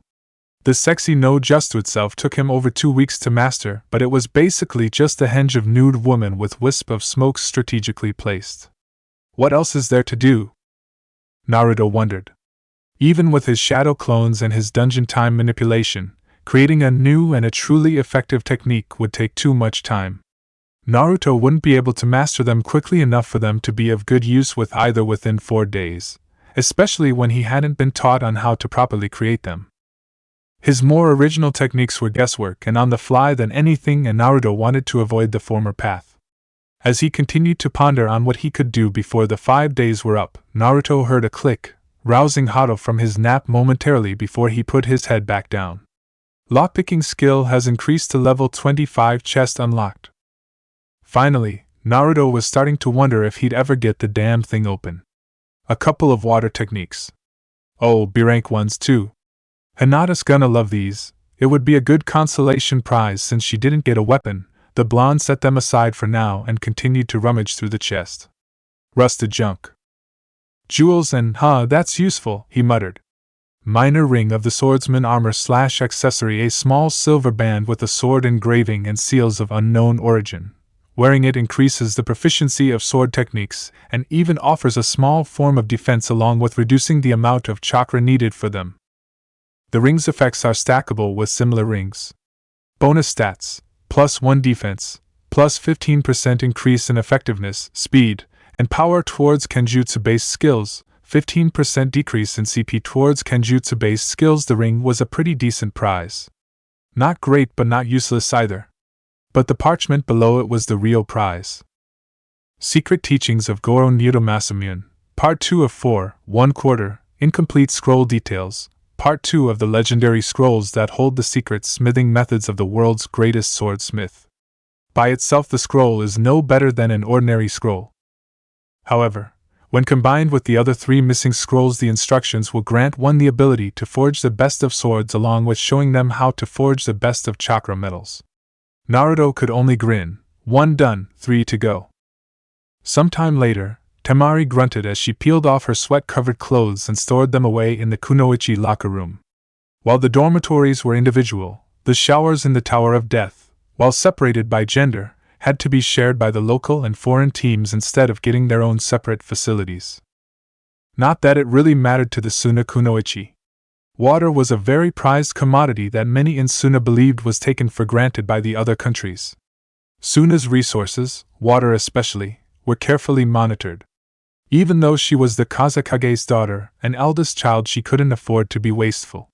The sexy no jutsu itself took him over 2 weeks to master, but it was basically just a henge of nude woman with wisp of smoke strategically placed. What else is there to do? Naruto wondered. Even with his shadow clones and his dungeon time manipulation, creating a new and a truly effective technique would take too much time. Naruto wouldn't be able to master them quickly enough for them to be of good use with either within 4 days, especially when he hadn't been taught on how to properly create them. His more original techniques were guesswork and on the fly than anything, and Naruto wanted to avoid the former path. As he continued to ponder on what he could do before the 5 days were up, Naruto heard a click, rousing Hato from his nap momentarily before he put his head back down. Lockpicking skill has increased to level 25, chest unlocked. Finally, Naruto was starting to wonder if he'd ever get the damn thing open. A couple of water techniques. Oh, B-rank ones too. Hinata's gonna love these. It would be a good consolation prize since she didn't get a weapon. The blonde set them aside for now and continued to rummage through the chest. Rusted junk. Jewels and, that's useful, he muttered. Minor ring of the swordsman armor/accessory, a small silver band with a sword engraving and seals of unknown origin. Wearing it increases the proficiency of sword techniques and even offers a small form of defense along with reducing the amount of chakra needed for them. The ring's effects are stackable with similar rings. Bonus stats: +1 defense, +15% increase in effectiveness, speed, and power towards Kenjutsu-based skills, 15% decrease in CP towards Kenjutsu-based skills. The ring was a pretty decent prize. Not great but not useless either. But the parchment below it was the real prize. Secret Teachings of Goro Nyuto Masamune, Part 2 of 4, 1/4, Incomplete Scroll Details, Part 2 of the legendary scrolls that hold the secret smithing methods of the world's greatest swordsmith. By itself the scroll is no better than an ordinary scroll. However, when combined with the other 3 missing scrolls, the instructions will grant one the ability to forge the best of swords along with showing them how to forge the best of chakra metals. Naruto could only grin. 1 done, 3 to go. Sometime later, Temari grunted as she peeled off her sweat-covered clothes and stored them away in the kunoichi locker room. While the dormitories were individual, the showers in the Tower of Death, while separated by gender, had to be shared by the local and foreign teams instead of getting their own separate facilities. Not that it really mattered to the Suna kunoichi. Water was a very prized commodity that many in Suna believed was taken for granted by the other countries. Suna's resources, water especially, were carefully monitored. Even though she was the Kazekage's daughter, an eldest child, she couldn't afford to be wasteful.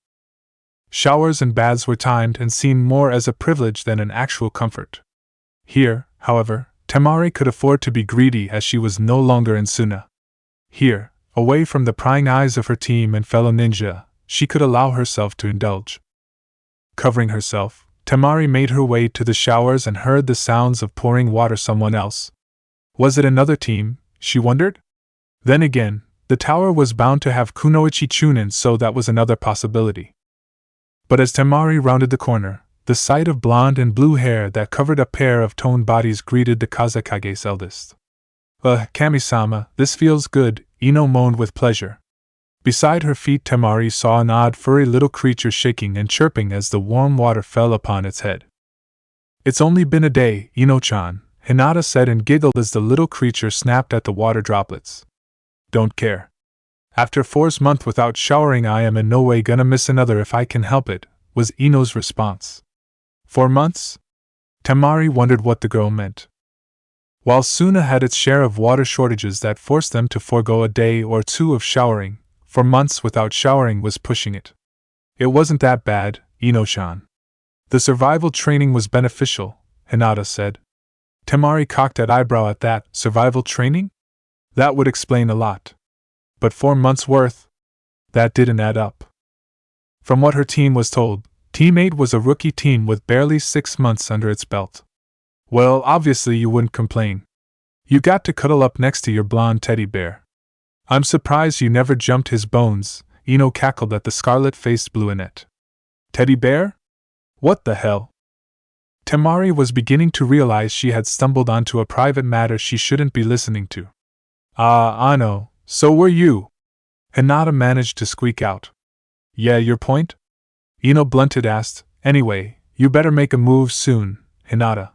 Showers and baths were timed and seen more as a privilege than an actual comfort. Here, however, Temari could afford to be greedy as she was no longer in Suna. Here, away from the prying eyes of her team and fellow ninja, she could allow herself to indulge. Covering herself, Temari made her way to the showers and heard the sounds of pouring water. Someone else. Was it another team, she wondered? Then again, the tower was bound to have kunoichi chunin, so that was another possibility. But as Temari rounded the corner, the sight of blonde and blue hair that covered a pair of toned bodies greeted the Kazekage's eldest. Kami-sama, this feels good, Ino moaned with pleasure. Beside her feet, Temari saw an odd furry little creature shaking and chirping as the warm water fell upon its head. It's only been a day, Ino-chan, Hinata said and giggled as the little creature snapped at the water droplets. Don't care. After 4's month without showering, I am in no way gonna miss another if I can help it, was Ino's response. 4 months? Temari wondered what the girl meant. While Suna had its share of water shortages that forced them to forego a day or 2 of showering, 4 months without showering was pushing it. It wasn't that bad, Ino-chan. The survival training was beneficial, Hinata said. Temari cocked an eyebrow at that. Survival training? That would explain a lot. But 4 months worth? That didn't add up. From what her team was told, Team 8 was a rookie team with barely 6 months under its belt. Well, obviously you wouldn't complain. You got to cuddle up next to your blonde teddy bear. I'm surprised you never jumped his bones, Ino cackled at the scarlet-faced brunette. Teddy bear? What the hell? Temari was beginning to realize she had stumbled onto a private matter she shouldn't be listening to. I know, so were you. Hinata managed to squeak out. Yeah, your point? Ino blunted asked. Anyway, you better make a move soon, Hinata.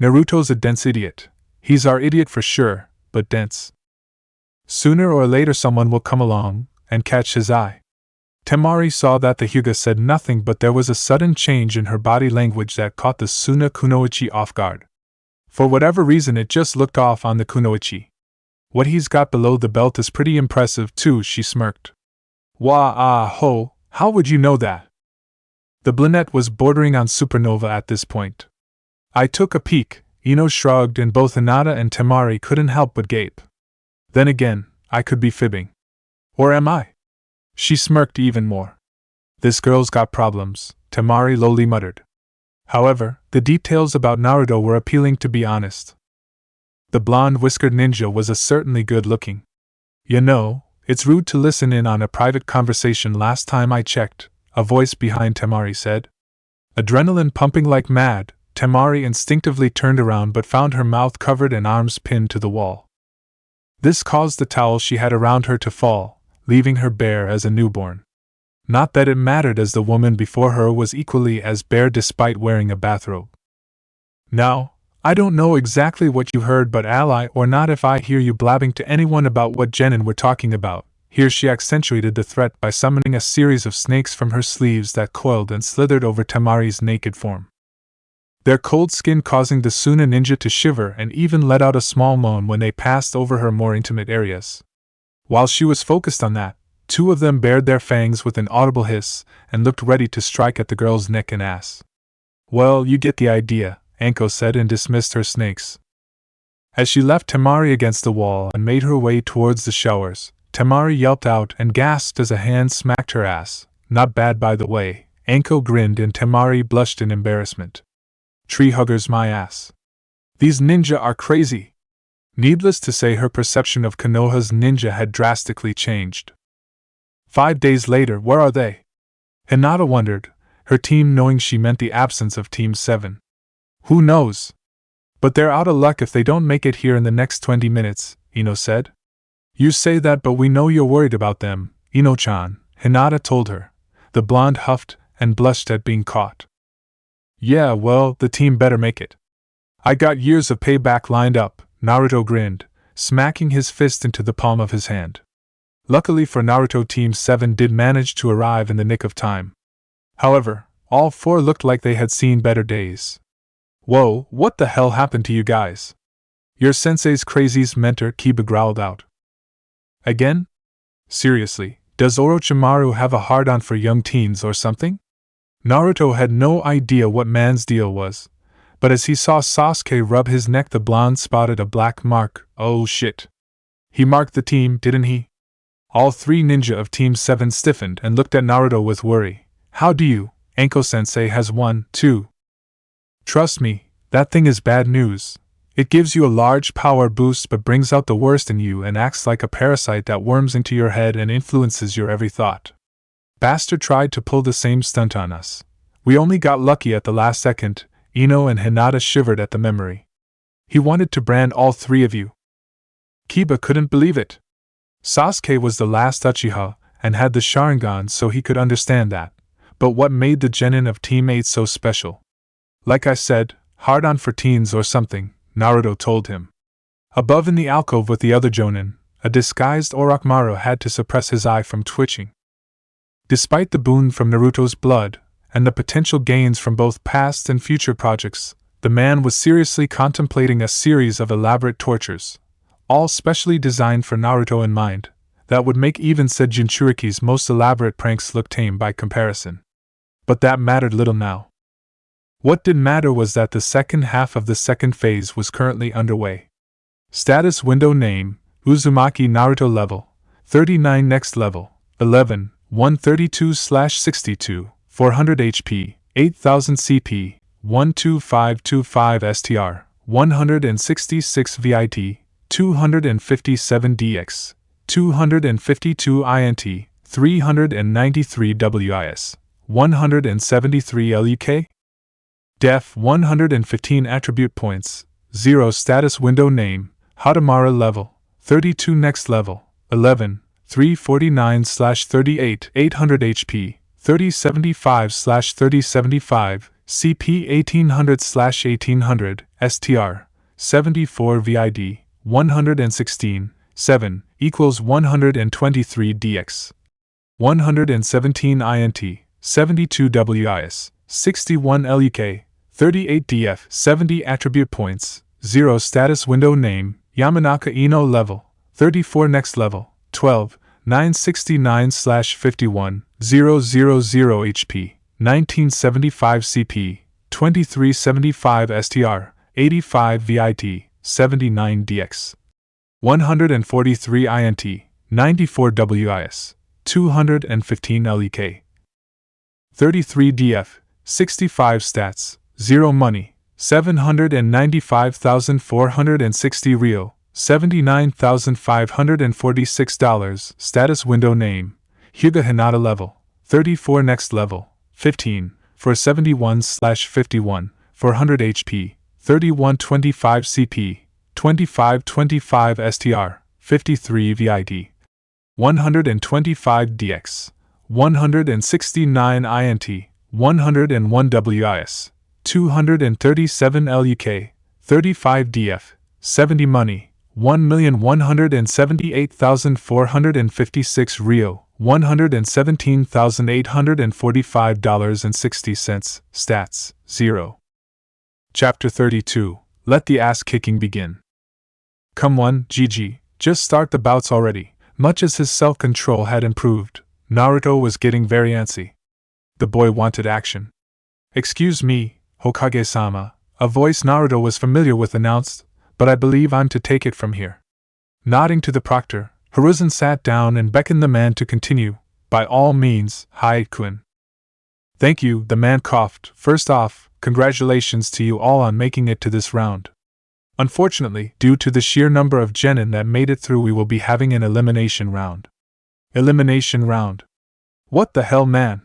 Naruto's a dense idiot. He's our idiot for sure, but dense. Sooner or later someone will come along and catch his eye. Temari saw that the Hyuga said nothing, but there was a sudden change in her body language that caught the Suna kunoichi off guard. For whatever reason it just looked off on the kunoichi. What he's got below the belt is pretty impressive too, she smirked. Ho, how would you know that? The brunette was bordering on supernova at this point. I took a peek, Ino shrugged, and both Hinata and Temari couldn't help but gape. Then again, I could be fibbing. Or am I? She smirked even more. This girl's got problems, Temari lowly muttered. However, the details about Naruto were appealing, to be honest. The blonde-whiskered ninja was certainly good-looking. You know, it's rude to listen in on a private conversation last time I checked, a voice behind Temari said. Adrenaline pumping like mad, Temari instinctively turned around but found her mouth covered and arms pinned to the wall. This caused the towel she had around her to fall, leaving her bare as a newborn. Not that it mattered, as the woman before her was equally as bare despite wearing a bathrobe. Now, I don't know exactly what you heard, but ally or not, if I hear you blabbing to anyone about what genin we're talking about. Here she accentuated the threat by summoning a series of snakes from her sleeves that coiled and slithered over Temari's naked form. Their cold skin causing the Suna ninja to shiver and even let out a small moan when they passed over her more intimate areas. While she was focused on that, two of them bared their fangs with an audible hiss and looked ready to strike at the girl's neck and ass. Well, you get the idea, Anko said, and dismissed her snakes. As she left Temari against the wall and made her way towards the showers, Temari yelped out and gasped as a hand smacked her ass. Not bad, by the way. Anko grinned and Temari blushed in embarrassment. Tree huggers my ass. These ninja are crazy. Needless to say, her perception of Konoha's ninja had drastically changed. 5 days later, where are they? Hinata wondered, her team knowing she meant the absence of Team 7. Who knows? But they're out of luck if they don't make it here in the next 20 minutes, Ino said. You say that, but we know you're worried about them, Ino-chan, Hinata told her. The blonde huffed and blushed at being caught. Yeah, well, the team better make it. I got years of payback lined up, Naruto grinned, smacking his fist into the palm of his hand. Luckily for Naruto, Team 7 did manage to arrive in the nick of time. However, all four looked like they had seen better days. Whoa, what the hell happened to you guys? Your sensei's crazy's mentor, Kiba growled out. Again? Seriously, does Orochimaru have a hard-on for young teens or something? Naruto had no idea what man's deal was, but as he saw Sasuke rub his neck, the blonde spotted a black mark. Oh shit. He marked the team, didn't he? All three ninja of Team 7 stiffened and looked at Naruto with worry. How do you? Anko-sensei has one, too. Trust me, that thing is bad news. It gives you a large power boost but brings out the worst in you and acts like a parasite that worms into your head and influences your every thought. Bastard tried to pull the same stunt on us. We only got lucky at the last second. Ino and Hinata shivered at the memory. He wanted to brand all three of you. Kiba couldn't believe it. Sasuke was the last Uchiha and had the Sharingan, so he could understand that. But what made the genin of Team 8 so special? Like I said, hard on for teens or something, Naruto told him. Above in the alcove with the other jonin, a disguised Orochimaru had to suppress his eye from twitching. Despite the boon from Naruto's blood, and the potential gains from both past and future projects, the man was seriously contemplating a series of elaborate tortures, all specially designed for Naruto in mind, that would make even said Jinchuriki's most elaborate pranks look tame by comparison. But that mattered little now. What did matter was that the second half of the second phase was currently underway. Status window name, Uzumaki Naruto level, 39 next level, 11, 132/62, 400 HP, 8000 CP, 12525 STR, 166 VIT, 257 DX, 252 INT, 393 WIS, 173 LUK? Def 115 attribute points, 0 status window name, Hadamara level, 32 next level, 11, 349/38, 800 HP, 3075/3075, CP 1800/1800, STR, 74 VID, 116, 7, equals 123 DX, 117 INT, 72 WIS, 61 LUK, 38 DF, 70 attribute points, 0 status window name, Yamanaka Ino level, 34 next level, 12, 969/51, 000 HP, 1975 CP, 2375 STR, 85 VIT, 79 DX, 143 INT, 94 WIS, 215 LEK. 33 DF, 65 stats, 0 money, 795,460 Rio, $79,546. Status window name, Hyuga Hinata level, 34 next level, 15, for 71/51, 400 HP, 3125 CP, 2525 STR, 53 VID, 125 DX, 169 INT, 101 WIS, 237 LUK, 35 DF, 70 money, 1,178,456 Rio, $117,845.60. Stats, 0. Chapter 32. Let the ass kicking begin. Come on, GG, just start the bouts already. Much as his self-control had improved, Naruto was getting very antsy. The boy wanted action. Excuse me, Hokage-sama, a voice Naruto was familiar with announced, but I believe I'm to take it from here. Nodding to the proctor, Hiruzen sat down and beckoned the man to continue. By all means, Hyde-kun. Thank you, the man coughed. First off, congratulations to you all on making it to this round. Unfortunately, due to the sheer number of genin that made it through, we will be having an elimination round. Elimination round? What the hell, man?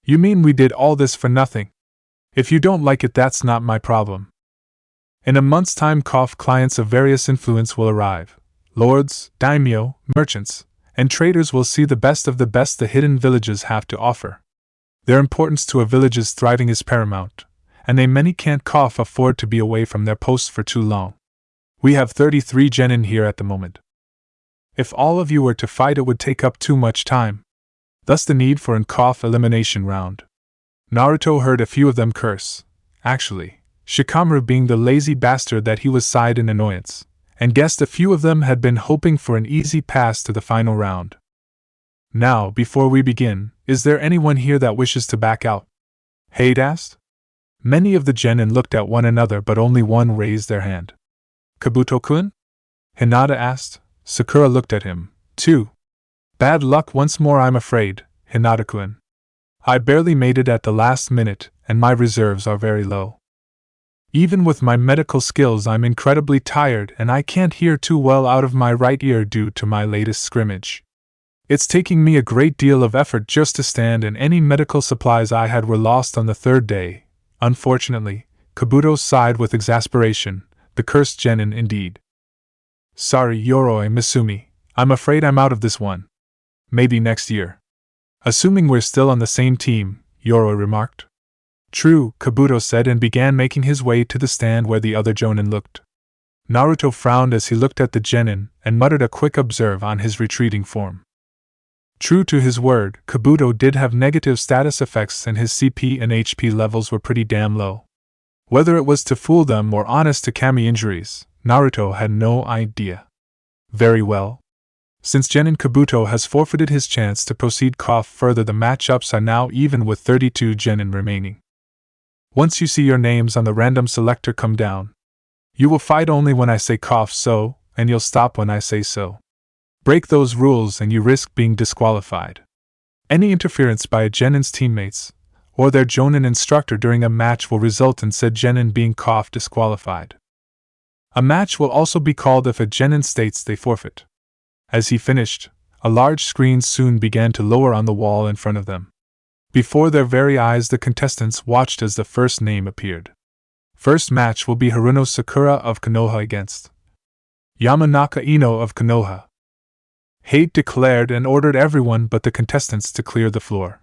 You mean we did all this for nothing? If you don't like it, that's not my problem. In a month's time, clients of various influence will arrive. Lords, daimyo, merchants, and traders will see the best of the best the hidden villages have to offer. Their importance to a village's thriving is paramount, and many can't afford to be away from their posts for too long. We have 33 genin here at the moment. If all of you were to fight, it would take up too much time. Thus the need for an elimination round. Naruto heard a few of them curse. Actually, Shikamaru being the lazy bastard that he was, sighed in annoyance, and guessed a few of them had been hoping for an easy pass to the final round. Now, before we begin, is there anyone here that wishes to back out? Hade asked. Many of the genin looked at one another, but only one raised their hand. Kabuto-kun? Hinata asked. Sakura looked at him, too. Bad luck once more, I'm afraid, Hinata-kun. I barely made it at the last minute, and my reserves are very low. Even with my medical skills, I'm incredibly tired, and I can't hear too well out of my right ear due to my latest scrimmage. It's taking me a great deal of effort just to stand, and any medical supplies I had were lost on the third day. Unfortunately, Kabuto sighed with exasperation, the cursed genin indeed. Sorry, Yoroi Misumi, I'm afraid I'm out of this one. Maybe next year. Assuming we're still on the same team, Yoroi remarked. True, Kabuto said, and began making his way to the stand where the other jonin looked. Naruto frowned as he looked at the genin, and muttered a quick observe on his retreating form. True to his word, Kabuto did have negative status effects, and his CP and HP levels were pretty damn low. Whether it was to fool them or honest to Kami injuries, Naruto had no idea. Very well. Since Genin Kabuto has forfeited his chance to proceed further, the matchups are now even with 32 genin remaining. Once you see your names on the random selector come down, you will fight only when I say so, and you'll stop when I say so. Break those rules and you risk being disqualified. Any interference by a genin's teammates, or their jonin instructor during a match will result in said genin being disqualified. A match will also be called if a genin states they forfeit. As he finished, a large screen soon began to lower on the wall in front of them. Before their very eyes, the contestants watched as the first name appeared. First match will be Haruno Sakura of Konoha against Yamanaka Ino of Konoha. Hate declared and ordered everyone but the contestants to clear the floor.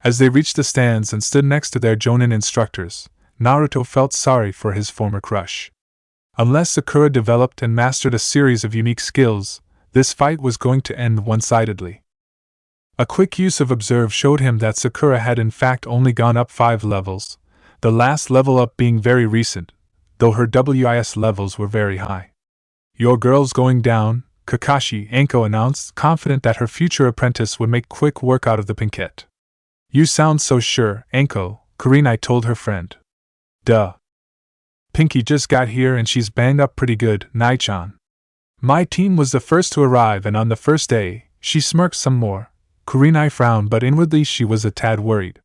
As they reached the stands and stood next to their jonin instructors, Naruto felt sorry for his former crush. Unless Sakura developed and mastered a series of unique skills, this fight was going to end one-sidedly. A quick use of observe showed him that Sakura had in fact only gone up 5 levels, the last level up being very recent, though her WIS levels were very high. Your girl's going down, Kakashi Anko announced, confident that her future apprentice would make quick work out of the pinkette. You sound so sure, Anko, Kurenai told her friend. Duh. Pinky just got here and she's banged up pretty good, Nai-chan. My team was the first to arrive, and on the first day, she smirked some more. Kurenai frowned, but inwardly she was a tad worried.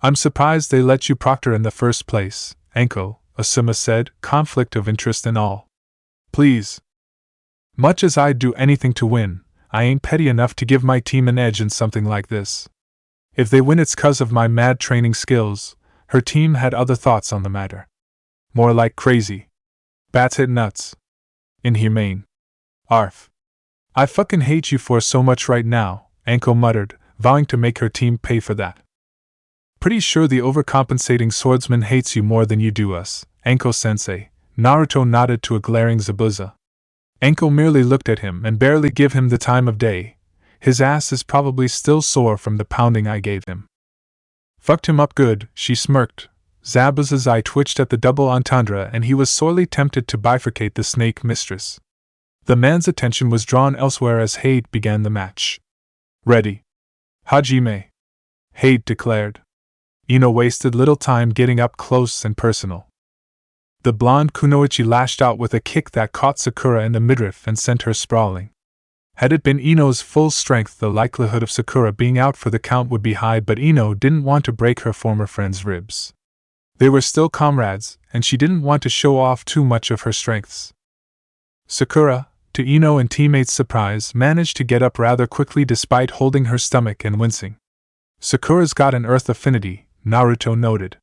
I'm surprised they let you proctor in the first place, Anko, Asuma said, conflict of interest and all. Please. Much as I'd do anything to win, I ain't petty enough to give my team an edge in something like this. If they win, it's 'cause of my mad training skills. Her team had other thoughts on the matter. More like crazy. Bats hit nuts. Inhumane. Arf. I fucking hate you for so much right now, Anko muttered, vowing to make her team pay for that. Pretty sure the overcompensating swordsman hates you more than you do us, Anko-sensei. Naruto nodded to a glaring Zabuza. Anko merely looked at him and barely give him the time of day. His ass is probably still sore from the pounding I gave him. Fucked him up good, she smirked. Zabuza's eye twitched at the double entendre and he was sorely tempted to bifurcate the snake mistress. The man's attention was drawn elsewhere as Hade began the match. Ready. Hajime. Hade declared. Ino wasted little time getting up close and personal. The blonde kunoichi lashed out with a kick that caught Sakura in the midriff and sent her sprawling. Had it been Ino's full strength, the likelihood of Sakura being out for the count would be high, but Ino didn't want to break her former friend's ribs. They were still comrades, and she didn't want to show off too much of her strengths. Sakura, to Ino and teammates' surprise, managed to get up rather quickly despite holding her stomach and wincing. Sakura's got an earth affinity, Naruto noted.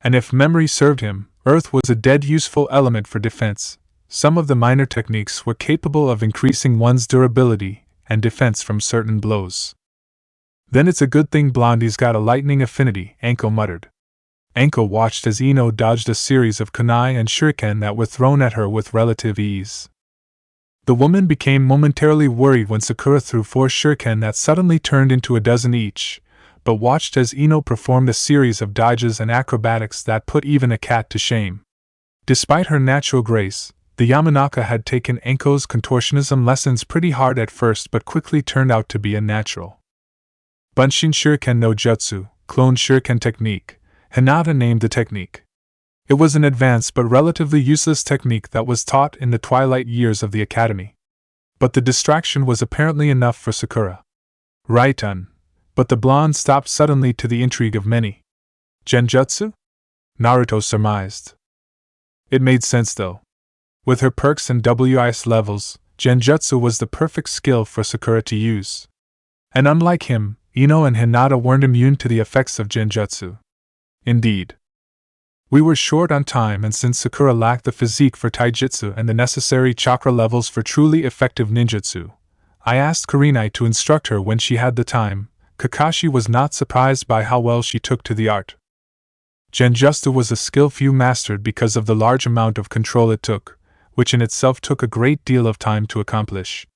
And if memory served him, earth was a dead useful element for defense. Some of the minor techniques were capable of increasing one's durability and defense from certain blows. Then it's a good thing Blondie's got a lightning affinity, Anko muttered. Anko watched as Ino dodged a series of kunai and shuriken that were thrown at her with relative ease. The woman became momentarily worried when Sakura threw 4 shuriken that suddenly turned into a dozen each, but watched as Ino performed a series of dodges and acrobatics that put even a cat to shame. Despite her natural grace, the Yamanaka had taken Anko's contortionism lessons pretty hard at first but quickly turned out to be a natural. Bunshin Shuriken no Jutsu, clone Shuriken technique, Hinata named the technique. It was an advanced but relatively useless technique that was taught in the twilight years of the academy. But the distraction was apparently enough for Sakura. Right-un. But the blonde stopped suddenly to the intrigue of many. Genjutsu? Naruto surmised. It made sense though. With her perks and WIS levels, Genjutsu was the perfect skill for Sakura to use. And unlike him, Ino and Hinata weren't immune to the effects of Genjutsu. Indeed. We were short on time, and since Sakura lacked the physique for taijutsu and the necessary chakra levels for truly effective ninjutsu, I asked Kurenai to instruct her when she had the time. Kakashi was not surprised by how well she took to the art. Genjutsu was a skill few mastered because of the large amount of control it took, which in itself took a great deal of time to accomplish.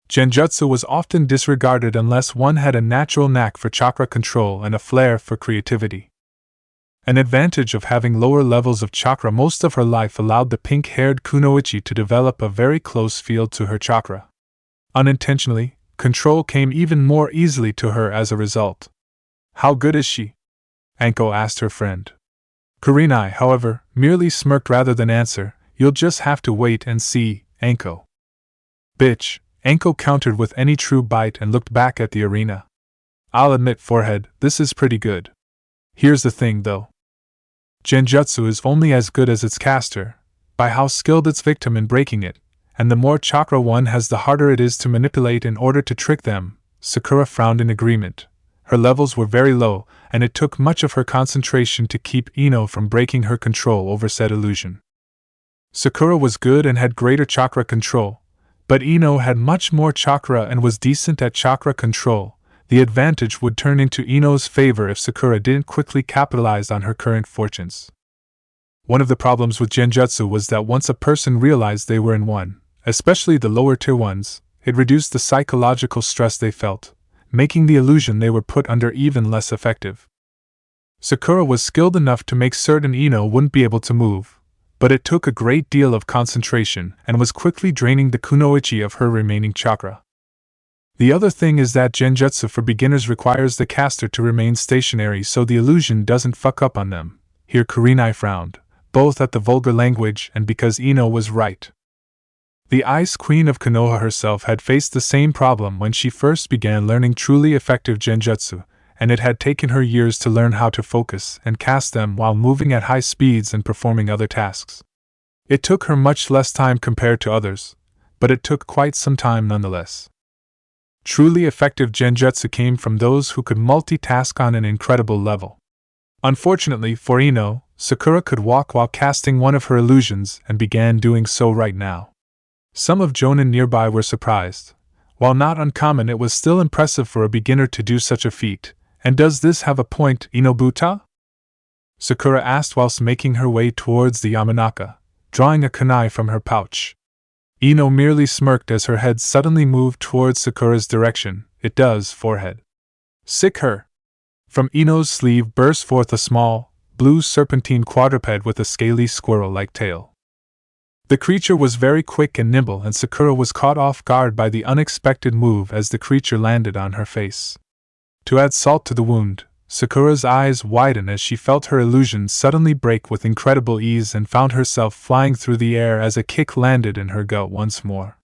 Genjutsu was often disregarded unless one had a natural knack for chakra control and a flair for creativity. An advantage of having lower levels of chakra most of her life allowed the pink-haired kunoichi to develop a very close field to her chakra. Unintentionally, control came even more easily to her as a result. How good is she? Anko asked her friend. Kurenai, however, merely smirked rather than answer. You'll just have to wait and see, Anko. Bitch, Anko countered with any true bite and looked back at the arena. I'll admit, forehead, this is pretty good. Here's the thing though. Genjutsu is only as good as its caster, by how skilled its victim in breaking it, and the more chakra one has the harder it is to manipulate in order to trick them. Sakura frowned in agreement. Her levels were very low, and it took much of her concentration to keep Ino from breaking her control over said illusion. Sakura was good and had greater chakra control, but Ino had much more chakra and was decent at chakra control. The advantage would turn into Ino's favor if Sakura didn't quickly capitalize on her current fortunes. One of the problems with Genjutsu was that once a person realized they were in one, especially the lower tier ones, it reduced the psychological stress they felt, making the illusion they were put under even less effective. Sakura was skilled enough to make certain Ino wouldn't be able to move, but it took a great deal of concentration and was quickly draining the kunoichi of her remaining chakra. The other thing is that Genjutsu for beginners requires the caster to remain stationary so the illusion doesn't fuck up on them. Here Kurenai frowned, both at the vulgar language and because Ino was right. The Ice Queen of Konoha herself had faced the same problem when she first began learning truly effective genjutsu, and it had taken her years to learn how to focus and cast them while moving at high speeds and performing other tasks. It took her much less time compared to others, but it took quite some time nonetheless. Truly effective genjutsu came from those who could multitask on an incredible level. Unfortunately for Ino, Sakura could walk while casting one of her illusions and began doing so right now. Some of Jonin nearby were surprised. While not uncommon, it was still impressive for a beginner to do such a feat. And does this have a point, Inobuta? Sakura asked whilst making her way towards the Yamanaka, drawing a kunai from her pouch. Ino merely smirked as her head suddenly moved towards Sakura's direction. It does, forehead. Sick her. From Ino's sleeve burst forth a small, blue serpentine quadruped with a scaly squirrel-like tail. The creature was very quick and nimble, and Sakura was caught off guard by the unexpected move as the creature landed on her face. To add salt to the wound, Sakura's eyes widened as she felt her illusion suddenly break with incredible ease and found herself flying through the air as a kick landed in her gut once more.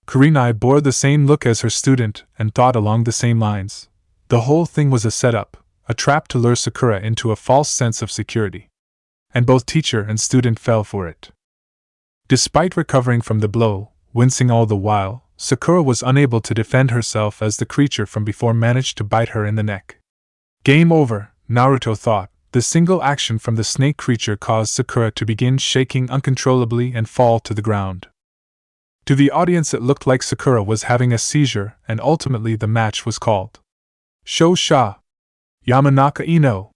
Kurenai bore the same look as her student and thought along the same lines. The whole thing was a setup, a trap to lure Sakura into a false sense of security. And both teacher and student fell for it. Despite recovering from the blow, wincing all the while, Sakura was unable to defend herself as the creature from before managed to bite her in the neck. Game over, Naruto thought. The single action from the snake creature caused Sakura to begin shaking uncontrollably and fall to the ground. To the audience it looked like Sakura was having a seizure, and ultimately the match was called. Shosha! Yamanaka Ino!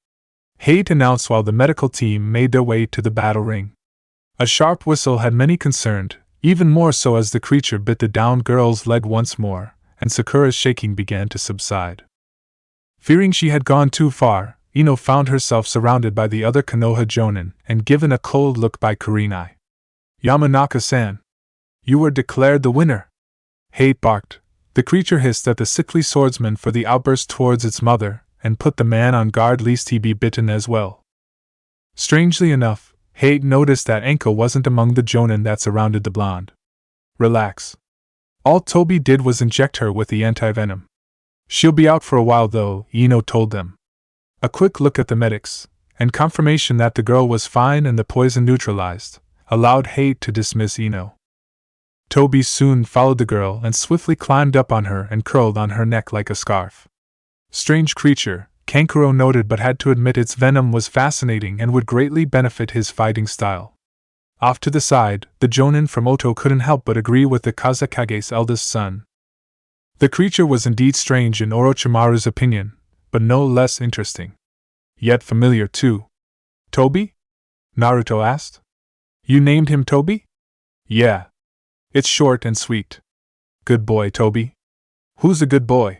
Hate announced while the medical team made their way to the battle ring. A sharp whistle had many concerned, even more so as the creature bit the downed girl's leg once more, and Sakura's shaking began to subside. Fearing she had gone too far, Ino found herself surrounded by the other Konoha Jonin and given a cold look by Kurenai. Yamanaka-san! You were declared the winner! Hate barked. The creature hissed at the sickly swordsman for the outburst towards its mother, and put the man on guard lest he be bitten as well. Strangely enough, Hate noticed that Anko wasn't among the Jonin that surrounded the blonde. Relax. All Toby did was inject her with the anti-venom. She'll be out for a while though, Ino told them. A quick look at the medics, and confirmation that the girl was fine and the poison neutralized, allowed Hate to dismiss Ino. Toby soon followed the girl and swiftly climbed up on her and curled on her neck like a scarf. Strange creature, Kankuro noted, but had to admit its venom was fascinating and would greatly benefit his fighting style. Off to the side, the Jonin from Oto couldn't help but agree with the Kazakage's eldest son. The creature was indeed strange in Orochimaru's opinion, but no less interesting. Yet familiar too. Toby? Naruto asked. You named him Toby? Yeah. It's short and sweet. Good boy, Toby. Who's a good boy?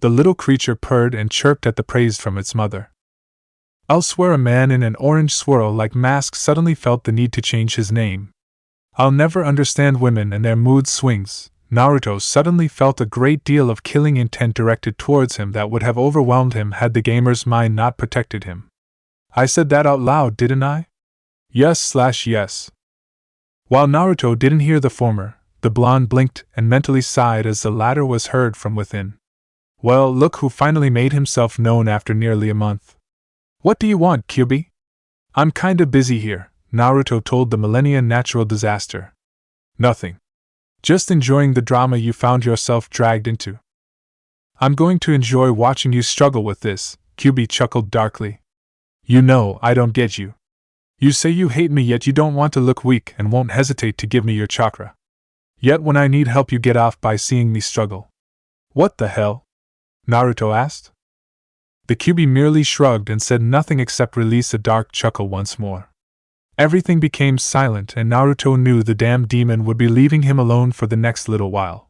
The little creature purred and chirped at the praise from its mother. Elsewhere, a man in an orange swirl-like mask suddenly felt the need to change his name. I'll never understand women and their mood swings. Naruto suddenly felt a great deal of killing intent directed towards him that would have overwhelmed him had the gamer's mind not protected him. I said that out loud, didn't I? Yes/yes. While Naruto didn't hear the former, the blonde blinked and mentally sighed as the latter was heard from within. Well, look who finally made himself known after nearly a month. What do you want, Kyuubi? I'm kinda busy here, Naruto told the Millennia Natural Disaster. Nothing. Just enjoying the drama you found yourself dragged into. I'm going to enjoy watching you struggle with this, Kyuubi chuckled darkly. You know, I don't get you. You say you hate me, yet you don't want to look weak and won't hesitate to give me your chakra. Yet when I need help, you get off by seeing me struggle. What the hell? Naruto asked. The Kyuubi merely shrugged and said nothing except release a dark chuckle once more. Everything became silent, and Naruto knew the damn demon would be leaving him alone for the next little while.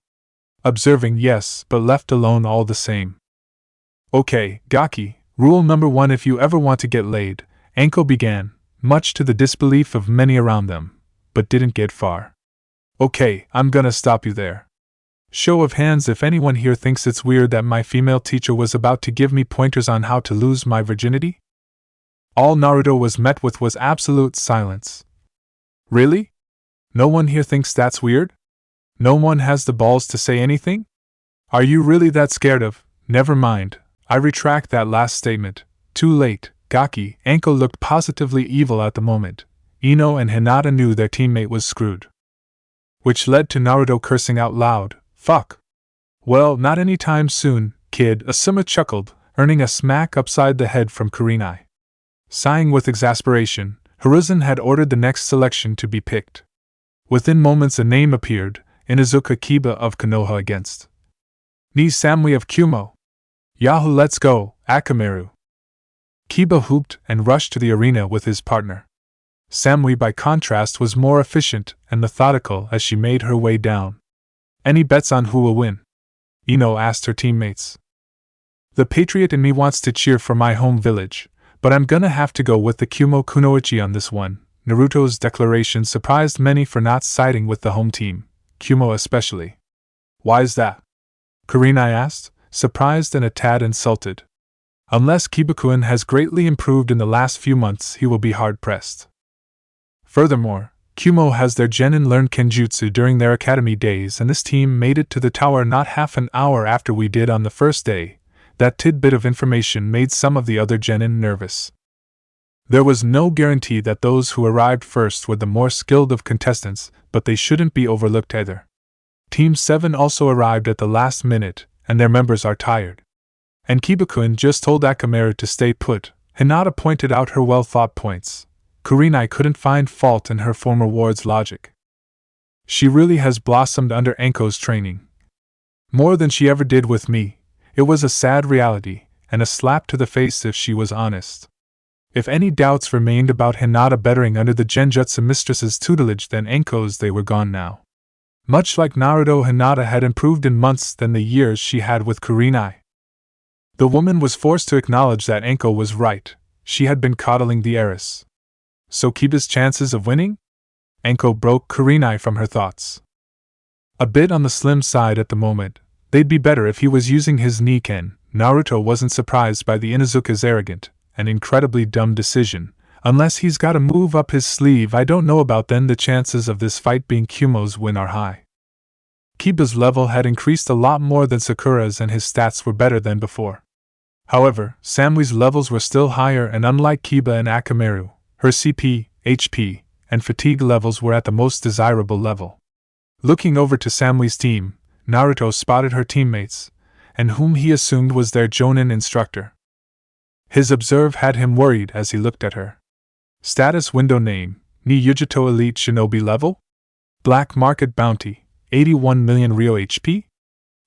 Observing, yes, but left alone all the same. Okay, Gaki, rule number 1: if you ever want to get laid, Anko began, much to the disbelief of many around them, but didn't get far. Okay, I'm gonna stop you there. Show of hands if anyone here thinks it's weird that my female teacher was about to give me pointers on how to lose my virginity? All Naruto was met with was absolute silence. Really? No one here thinks that's weird? No one has the balls to say anything? Are you really that scared of? Never mind, I retract that last statement. Too late. Gaki, Anko looked positively evil at the moment. Ino and Hinata knew their teammate was screwed. Which led to Naruto cursing out loud, "Fuck." "Well, not anytime soon, kid," Asuma chuckled, earning a smack upside the head from Kurenai. Sighing with exasperation, Hiruzen had ordered the next selection to be picked. Within moments a name appeared, Inuzuka Kiba of Konoha against Ni Samui of Kumo. "Yahoo, let's go, Akamaru." Kiba whooped and rushed to the arena with his partner. Samui, by contrast, was more efficient and methodical as she made her way down. "Any bets on who will win?" Ino asked her teammates. "The patriot in me wants to cheer for my home village, but I'm gonna have to go with the Kumo Kunoichi on this one." Naruto's declaration surprised many for not siding with the home team, Kumo especially. "Why's that?" Kurenai asked, surprised and a tad insulted. "Unless Kiba-kun has greatly improved in the last few months, he will be hard-pressed. Furthermore, Kumo has their genin learned kenjutsu during their academy days, and this team made it to the tower not half an hour after we did on the first day." That tidbit of information made some of the other genin nervous. There was no guarantee that those who arrived first were the more skilled of contestants, but they shouldn't be overlooked either. Team 7 also arrived at the last minute, and their members are tired. And Kiba-kun just told Akamaru to stay put. Hinata pointed out her well-thought points. Kurenai couldn't find fault in her former ward's logic. She really has blossomed under Anko's training. More than she ever did with me. It was a sad reality, and a slap to the face if she was honest. If any doubts remained about Hinata bettering under the Genjutsu mistress's tutelage than Anko's, they were gone now. Much like Naruto, Hinata had improved in months than the years she had with Kurenai. The woman was forced to acknowledge that Anko was right. She had been coddling the heiress. So Kiba's chances of winning? Anko broke Kurenai from her thoughts. A bit on the slim side at the moment. They'd be better if he was using his Niken. Naruto wasn't surprised by the Inuzuka's arrogant and incredibly dumb decision. Unless he's got a move up his sleeve I don't know about, then the chances of this fight being Kumo's win are high. Kiba's level had increased a lot more than Sakura's and his stats were better than before. However, Samui's levels were still higher, and unlike Kiba and Akamaru, her CP, HP, and fatigue levels were at the most desirable level. Looking over to Samui's team, Naruto spotted her teammates, and whom he assumed was their Jonin instructor. His observe had him worried as he looked at her. Status window name, Ni Yujito Elite Shinobi level? Black market bounty, 81 million Ryo HP?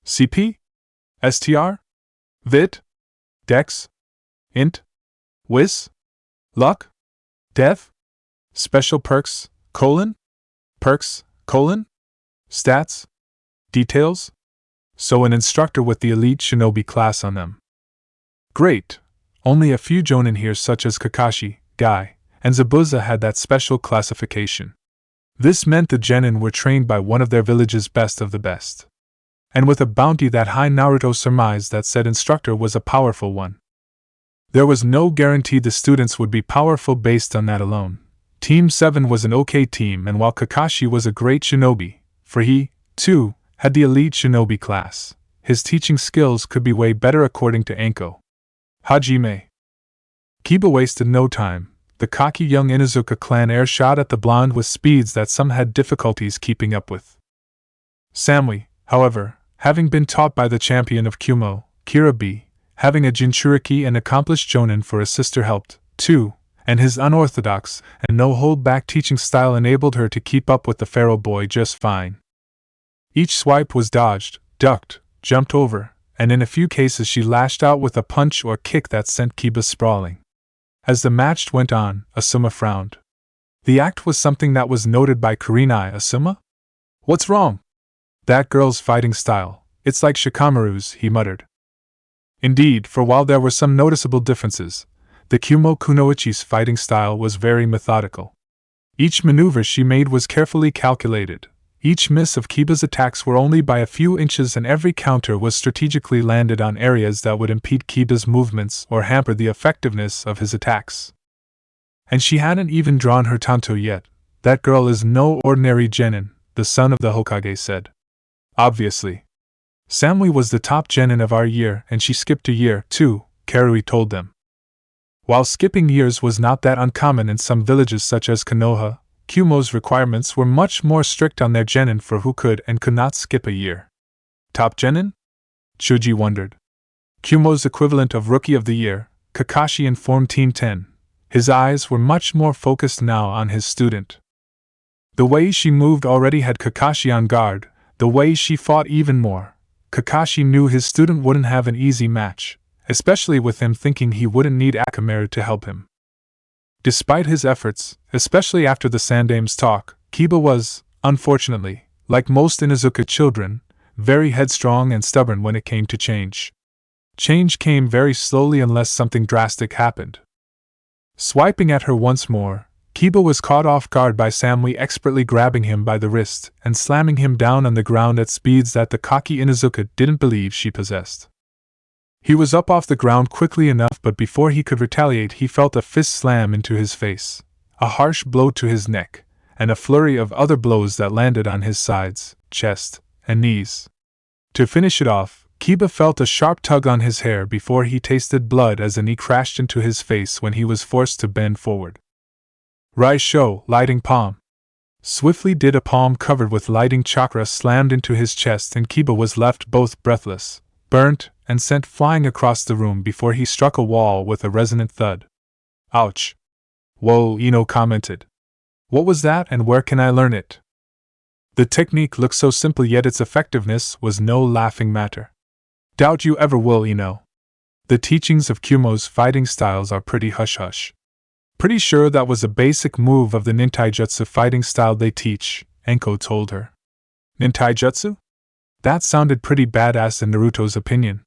CP? STR? Vit? Dex? Int? Wiz? Luck? Death? Special perks, : perks, : stats? Details? So an instructor with the elite shinobi class on them. Great! Only a few Jonin here such as Kakashi, Guy, and Zabuza had that special classification. This meant the genin were trained by one of their village's best of the best. And with a bounty that high, Naruto surmised that said instructor was a powerful one. There was no guarantee the students would be powerful based on that alone. Team 7 was an okay team, and while Kakashi was a great shinobi, for he, too, had the elite shinobi class, his teaching skills could be way better according to Anko. Hajime. Kiba wasted no time. The cocky young Inuzuka clan heir shot at the blonde with speeds that some had difficulties keeping up with. Samui, however, having been taught by the champion of Kumo, Kyuubi, having a Jinchuriki and accomplished Jonin for a sister helped, too, and his unorthodox and no-hold-back teaching style enabled her to keep up with the Pharaoh boy just fine. Each swipe was dodged, ducked, jumped over, and in a few cases she lashed out with a punch or kick that sent Kiba sprawling. As the match went on, Asuma frowned. The act was something that was noted by Kurenai. Asuma? What's wrong? That girl's fighting style, it's like Shikamaru's, he muttered. Indeed, for while there were some noticeable differences, the Kumo Kunoichi's fighting style was very methodical. Each maneuver she made was carefully calculated. Each miss of Kiba's attacks were only by a few inches, and every counter was strategically landed on areas that would impede Kiba's movements or hamper the effectiveness of his attacks. And she hadn't even drawn her tanto yet. That girl is no ordinary genin, the son of the Hokage said. Obviously. Samui was the top genin of our year and she skipped a year, too, Karui told them. While skipping years was not that uncommon in some villages such as Konoha, Kyuumo's requirements were much more strict on their genin for who could and could not skip a year. Top genin? Chuji wondered. Kyuumo's equivalent of Rookie of the Year, Kakashi informed Team 10. His eyes were much more focused now on his student. The way she moved already had Kakashi on guard, the way she fought even more. Kakashi knew his student wouldn't have an easy match, especially with him thinking he wouldn't need Akamaru to help him. Despite his efforts, especially after the Sandame's talk, Kiba was, unfortunately, like most Inuzuka children, very headstrong and stubborn when it came to change. Change came very slowly unless something drastic happened. Swiping at her once more, Kiba was caught off guard by Samui expertly grabbing him by the wrist and slamming him down on the ground at speeds that the cocky Inuzuka didn't believe she possessed. He was up off the ground quickly enough, but before he could retaliate he felt a fist slam into his face, a harsh blow to his neck, and a flurry of other blows that landed on his sides, chest, and knees. To finish it off, Kiba felt a sharp tug on his hair before he tasted blood as a knee crashed into his face when he was forced to bend forward. Raisho, lighting palm. Swiftly did a palm covered with lighting chakra slammed into his chest and Kiba was left both breathless, burnt, and sent flying across the room before he struck a wall with a resonant thud. Ouch. Whoa, Ino commented. What was that and where can I learn it? The technique looked so simple yet its effectiveness was no laughing matter. Doubt you ever will, Ino. The teachings of Kyuumo's fighting styles are pretty hush-hush. Pretty sure that was a basic move of the nintaijutsu fighting style they teach, Enko told her. Nintaijutsu? That sounded pretty badass in Naruto's opinion.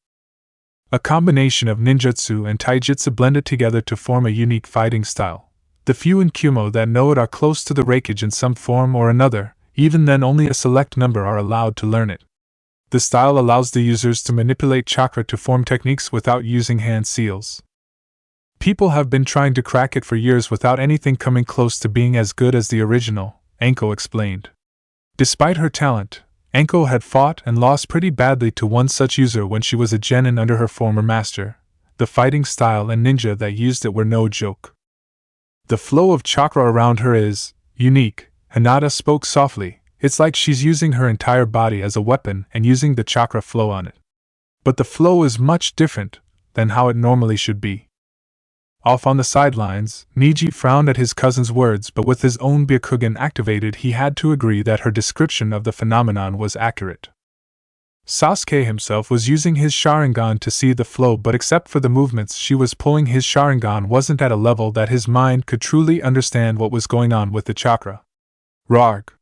A combination of ninjutsu and taijutsu blended together to form a unique fighting style. The few in Kyuumo that know it are close to the Reikage in some form or another, even then only a select number are allowed to learn it. The style allows the users to manipulate chakra to form techniques without using hand seals. People have been trying to crack it for years without anything coming close to being as good as the original, Enko explained. Despite her talent, Enko had fought and lost pretty badly to one such user when she was a genin under her former master. The fighting style and ninja that used it were no joke. The flow of chakra around her is unique, Hinata spoke softly. It's like she's using her entire body as a weapon and using the chakra flow on it. But the flow is much different than how it normally should be. Off on the sidelines, Niji frowned at his cousin's words, but with his own Byakugan activated he had to agree that her description of the phenomenon was accurate. Sasuke himself was using his Sharingan to see the flow, but except for the movements she was pulling, his Sharingan wasn't at a level that his mind could truly understand what was going on with the chakra. Rarg!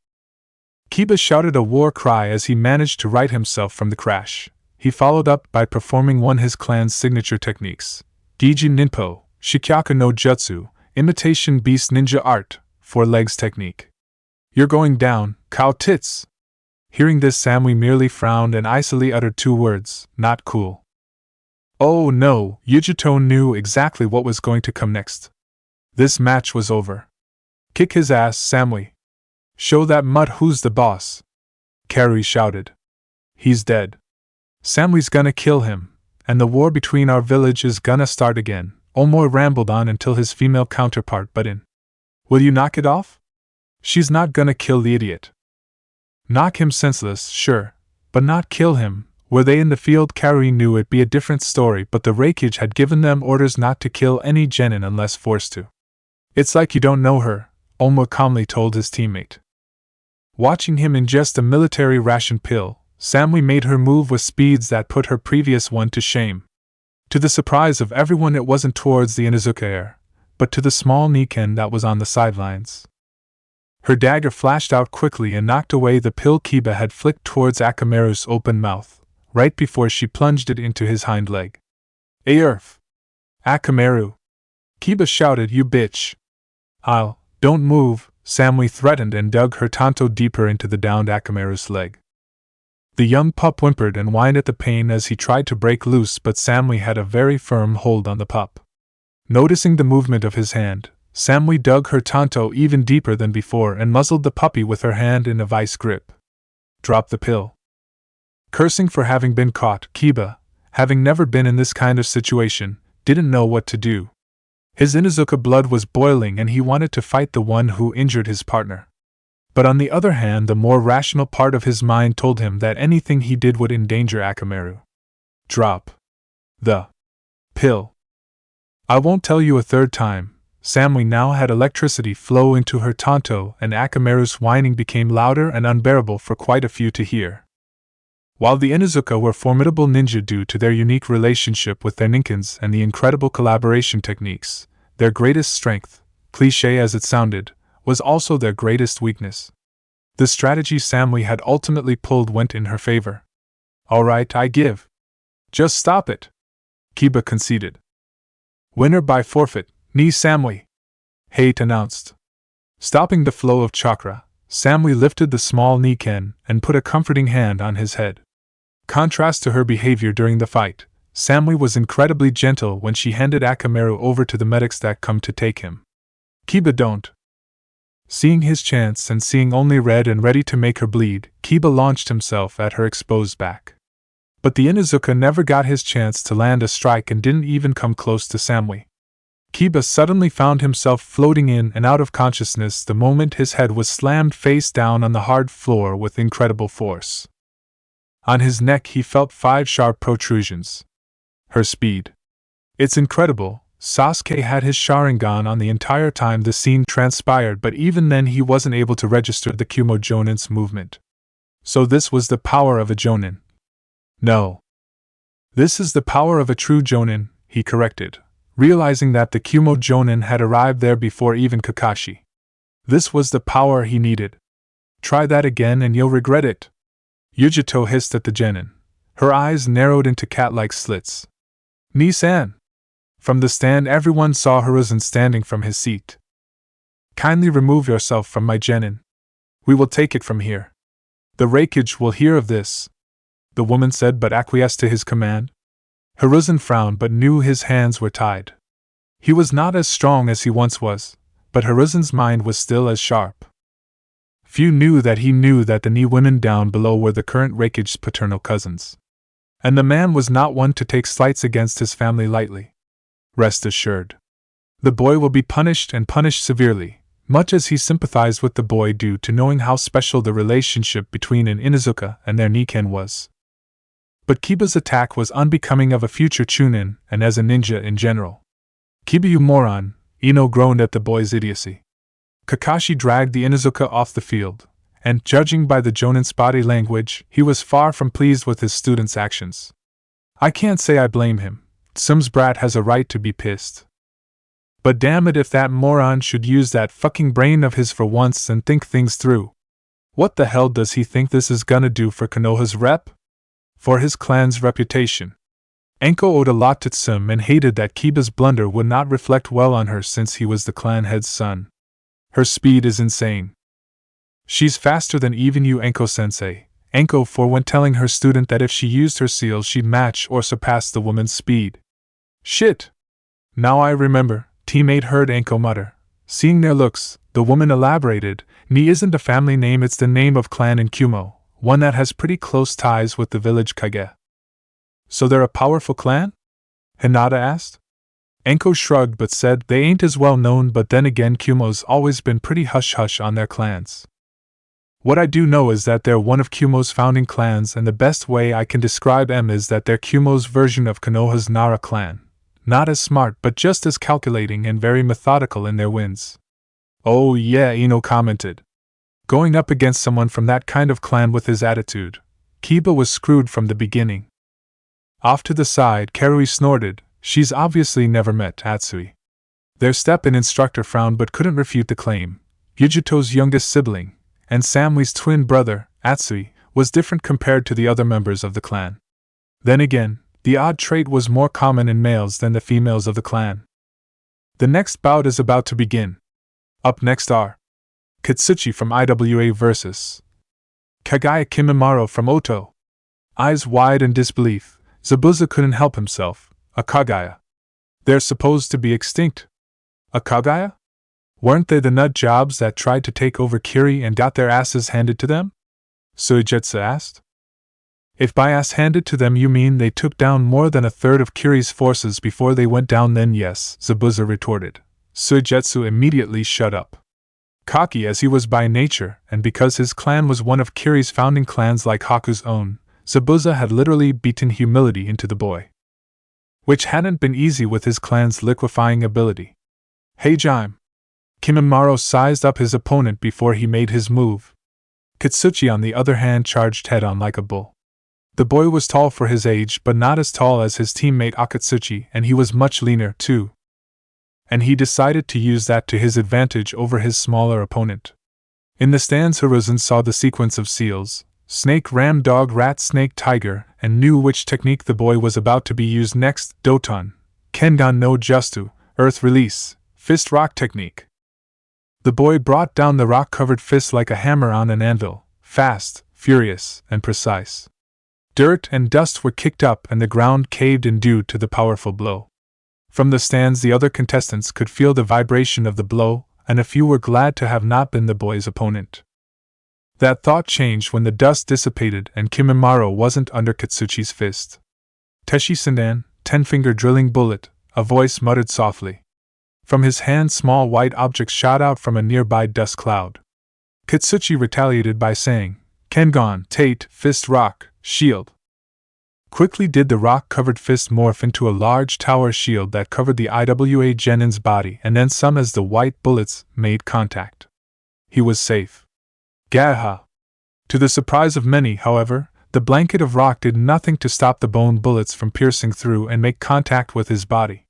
Kiba shouted a war cry as he managed to right himself from the crash. He followed up by performing one of his clan's signature techniques, Giji Ninpo, Shikyaku no Jutsu, Imitation Beast Ninja Art, 4 legs technique. You're going down, cow tits! Hearing this, Samui merely frowned and icily uttered 2 words, not cool. Oh no, Yujito knew exactly what was going to come next. This match was over. Kick his ass, Samui. Show that mutt who's the boss. Karui shouted. He's dead. Samui's gonna kill him, and the war between our village is gonna start again. Omoi rambled on until his female counterpart butt in. Will you knock it off? She's not gonna kill the idiot. Knock him senseless, sure, but not kill him. Were they in the field, Karui knew it'd be a different story, but the Reikage had given them orders not to kill any genin unless forced to. It's like you don't know her, Omoi calmly told his teammate. Watching him ingest a military ration pill, Samui made her move with speeds that put her previous one to shame. To the surprise of everyone, it wasn't towards the Inuzuka heir, but to the small Niken that was on the sidelines. Her dagger flashed out quickly and knocked away the pill Kiba had flicked towards Akamaru's open mouth, right before she plunged it into his hind leg. Earth! Akamaru! Kiba shouted, you bitch! Don't move, Samui threatened and dug her tanto deeper into the downed Akamaru's leg. The young pup whimpered and whined at the pain as he tried to break loose, but Samui had a very firm hold on the pup. Noticing the movement of his hand, Samui dug her tanto even deeper than before and muzzled the puppy with her hand in a vice grip. Drop the pill. Cursing for having been caught, Kiba, having never been in this kind of situation, didn't know what to do. His Inuzuka blood was boiling and he wanted to fight the one who injured his partner. But on the other hand, the more rational part of his mind told him that anything he did would endanger Akamaru. Drop the pill. I won't tell you a third time. Samui now had electricity flow into her tanto, and Akamaru's whining became louder and unbearable for quite a few to hear. While the Inuzuka were formidable ninja due to their unique relationship with their ninkins and the incredible collaboration techniques, their greatest strength, cliché as it sounded, was also their greatest weakness. The strategy Samui had ultimately pulled went in her favor. Alright, I give. Just stop it, Kiba conceded. Winner by forfeit, ni Samui, Hate announced. Stopping the flow of chakra, Samui lifted the small Niken and put a comforting hand on his head. Contrast to her behavior during the fight, Samui was incredibly gentle when she handed Akamaru over to the medics that come to take him. Kiba don't. Seeing his chance and seeing only red and ready to make her bleed, Kiba launched himself at her exposed back. But the Inuzuka never got his chance to land a strike and didn't even come close to Samui. Kiba suddenly found himself floating in and out of consciousness the moment his head was slammed face down on the hard floor with incredible force. On his neck he felt 5 sharp protrusions. Her speed. It's incredible. Sasuke had his Sharingan on the entire time the scene transpired, but even then he wasn't able to register the Kumo Jonin's movement. So this was the power of a Jonin. No. This is the power of a true Jonin, he corrected, realizing that the Kumo Jonin had arrived there before even Kakashi. This was the power he needed. Try that again and you'll regret it. Yujito hissed at the genin. Her eyes narrowed into cat-like slits. Ni-san! From the stand everyone saw Hiruzen standing from his seat. Kindly remove yourself from my genin. We will take it from here. The Reikage will hear of this, the woman said, but acquiesced to his command. Hiruzen frowned but knew his hands were tied. He was not as strong as he once was, but Hiruzen's mind was still as sharp. Few knew that he knew that the Ni women down below were the current Reikage's paternal cousins. And the man was not one to take slights against his family lightly. Rest assured. The boy will be punished and punished severely, much as he sympathized with the boy due to knowing how special the relationship between an Inuzuka and their Niken was. But Kiba's attack was unbecoming of a future Chunin and as a ninja in general. Kiba, you moron, Ino groaned at the boy's idiocy. Kakashi dragged the Inuzuka off the field, and, judging by the Jonin's body language, he was far from pleased with his student's actions. I can't say I blame him. Sim's brat has a right to be pissed. But damn it if that moron should use that fucking brain of his for once and think things through. What the hell does he think this is gonna do for Konoha's rep? For his clan's reputation. Enko owed a lot to Sim and hated that Kiba's blunder would not reflect well on her since he was the clan head's son. Her speed is insane. She's faster than even you, Enko-sensei. Enko forewent telling her student that if she used her seal she'd match or surpass the woman's speed. Shit! Now I remember, teammate heard Enko mutter. Seeing their looks, the woman elaborated, Ni isn't a family name, it's the name of clan in Kumo, one that has pretty close ties with the village Kage. So they're a powerful clan? Hinata asked. Enko shrugged but said they ain't as well known, but then again Kumo's always been pretty hush-hush on their clans. What I do know is that they're one of Kumo's founding clans, and the best way I can describe them is that they're Kumo's version of Konoha's Nara clan. Not as smart but just as calculating and very methodical in their wins. Oh yeah, Ino commented. Going up against someone from that kind of clan with his attitude, Kiba was screwed from the beginning. Off to the side, Karui snorted. She's obviously never met Atsui. Their step-in instructor frowned but couldn't refute the claim. Yujito's youngest sibling, and Samui's twin brother, Atsui, was different compared to the other members of the clan. Then again, the odd trait was more common in males than the females of the clan. The next bout is about to begin. Up next are Katsuchi from IWA vs. Kagaya Kimimaro from Oto. Eyes wide in disbelief, Zabuza couldn't help himself. A Kagaya. They're supposed to be extinct. A Kagaya? Weren't they the nut jobs that tried to take over Kiri and got their asses handed to them? Suigetsu asked. If by ass handed to them you mean they took down more than a third of Kiri's forces before they went down, then yes, Zabuza retorted. Suigetsu immediately shut up. Cocky as he was by nature, and because his clan was one of Kiri's founding clans like Haku's own, Zabuza had literally beaten humility into the boy. Which hadn't been easy with his clan's liquefying ability. Hey Jime! Kimimaro sized up his opponent before he made his move. Kitsuchi on the other hand charged head-on like a bull. The boy was tall for his age but not as tall as his teammate Akatsuchi, and he was much leaner, too. And he decided to use that to his advantage over his smaller opponent. In the stands Hiruzen saw the sequence of seals, snake, ram, dog, rat, snake, tiger, and knew which technique the boy was about to be used next: Doton, Kengan no Justu, Earth Release, Fist Rock Technique. The boy brought down the rock-covered fist like a hammer on an anvil, fast, furious, and precise. Dirt and dust were kicked up and the ground caved in due to the powerful blow. From the stands the other contestants could feel the vibration of the blow, and a few were glad to have not been the boy's opponent. That thought changed when the dust dissipated and Kimimaro wasn't under Kitsuchi's fist. Teshi Sendan, 10-finger drilling bullet, a voice muttered softly. From his hand small white objects shot out from a nearby dust cloud. Kitsuchi retaliated by saying, Kengan, Tate, Fist Rock, Shield. Quickly did the rock-covered fist morph into a large tower shield that covered the IWA Genin's body, and then some as the white bullets made contact. He was safe. Gaha! To the surprise of many, however, the blanket of rock did nothing to stop the bone bullets from piercing through and make contact with his body.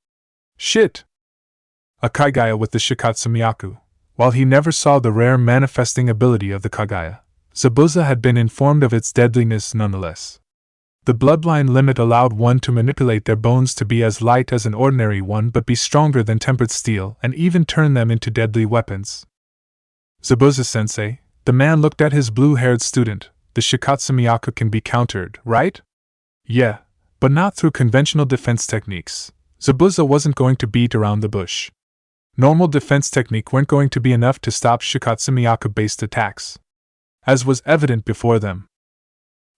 Shit! A Kaguya with the Shikatsu Myaku. While he never saw the rare manifesting ability of the Kaguya, Zabuza had been informed of its deadliness nonetheless. The bloodline limit allowed one to manipulate their bones to be as light as an ordinary one but be stronger than tempered steel and even turn them into deadly weapons. Zabuza-sensei, the man looked at his blue-haired student, the Shikatsu Myaku can be countered, right? Yeah, but not through conventional defense techniques. Zabuza wasn't going to beat around the bush. Normal defense technique weren't going to be enough to stop Shikatsu Myaku-based attacks, as was evident before them.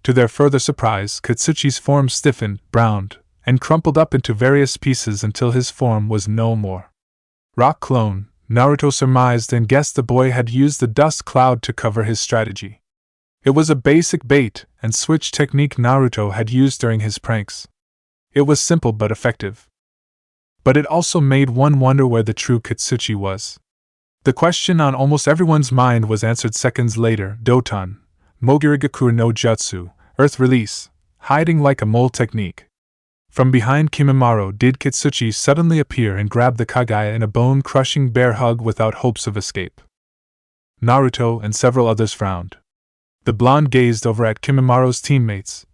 To their further surprise, Kitsuchi's form stiffened, browned, and crumpled up into various pieces until his form was no more. Rock clone, Naruto surmised and guessed the boy had used the dust cloud to cover his strategy. It was a basic bait and switch technique Naruto had used during his pranks. It was simple but effective. But it also made one wonder where the true Kitsuchi was. The question on almost everyone's mind was answered seconds later: Doton, Mogirigaku no Jutsu, Earth Release, hiding like a mole technique. From behind Kimimaro did Kitsuchi suddenly appear and grab the Kaguya in a bone-crushing bear hug without hopes of escape. Naruto and several others frowned. The blonde gazed over at Kimimaro's teammates,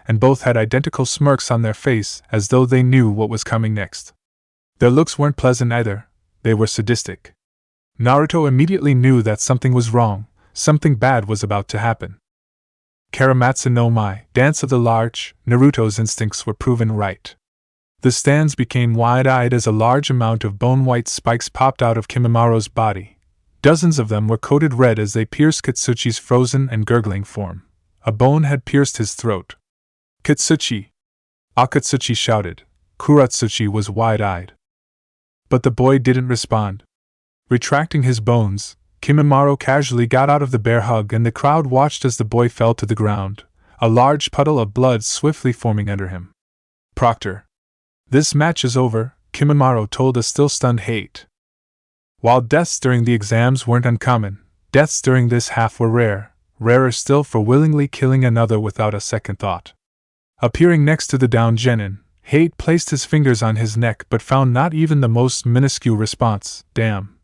and both had identical smirks on their face as though they knew what was coming next. Their looks weren't pleasant either, they were sadistic. Naruto immediately knew that something was wrong, something bad was about to happen. Karamatsu no Mai, Dance of the Large, Naruto's instincts were proven right. The stands became wide-eyed as a large amount of bone-white spikes popped out of Kimimaro's body. Dozens of them were coated red as they pierced Kitsuchi's frozen and gurgling form. A bone had pierced his throat. Kitsuchi! Akatsuchi shouted. Kuratsuchi was wide-eyed. But the boy didn't respond. Retracting his bones, Kimimaro casually got out of the bear hug and the crowd watched as the boy fell to the ground, a large puddle of blood swiftly forming under him. Proctor. This match is over, Kimimaro told a still-stunned Hate. While deaths during the exams weren't uncommon, deaths during this half were rare, rarer still for willingly killing another without a second thought. Appearing next to the downed genin, Hate placed his fingers on his neck but found not even the most minuscule response. Damn.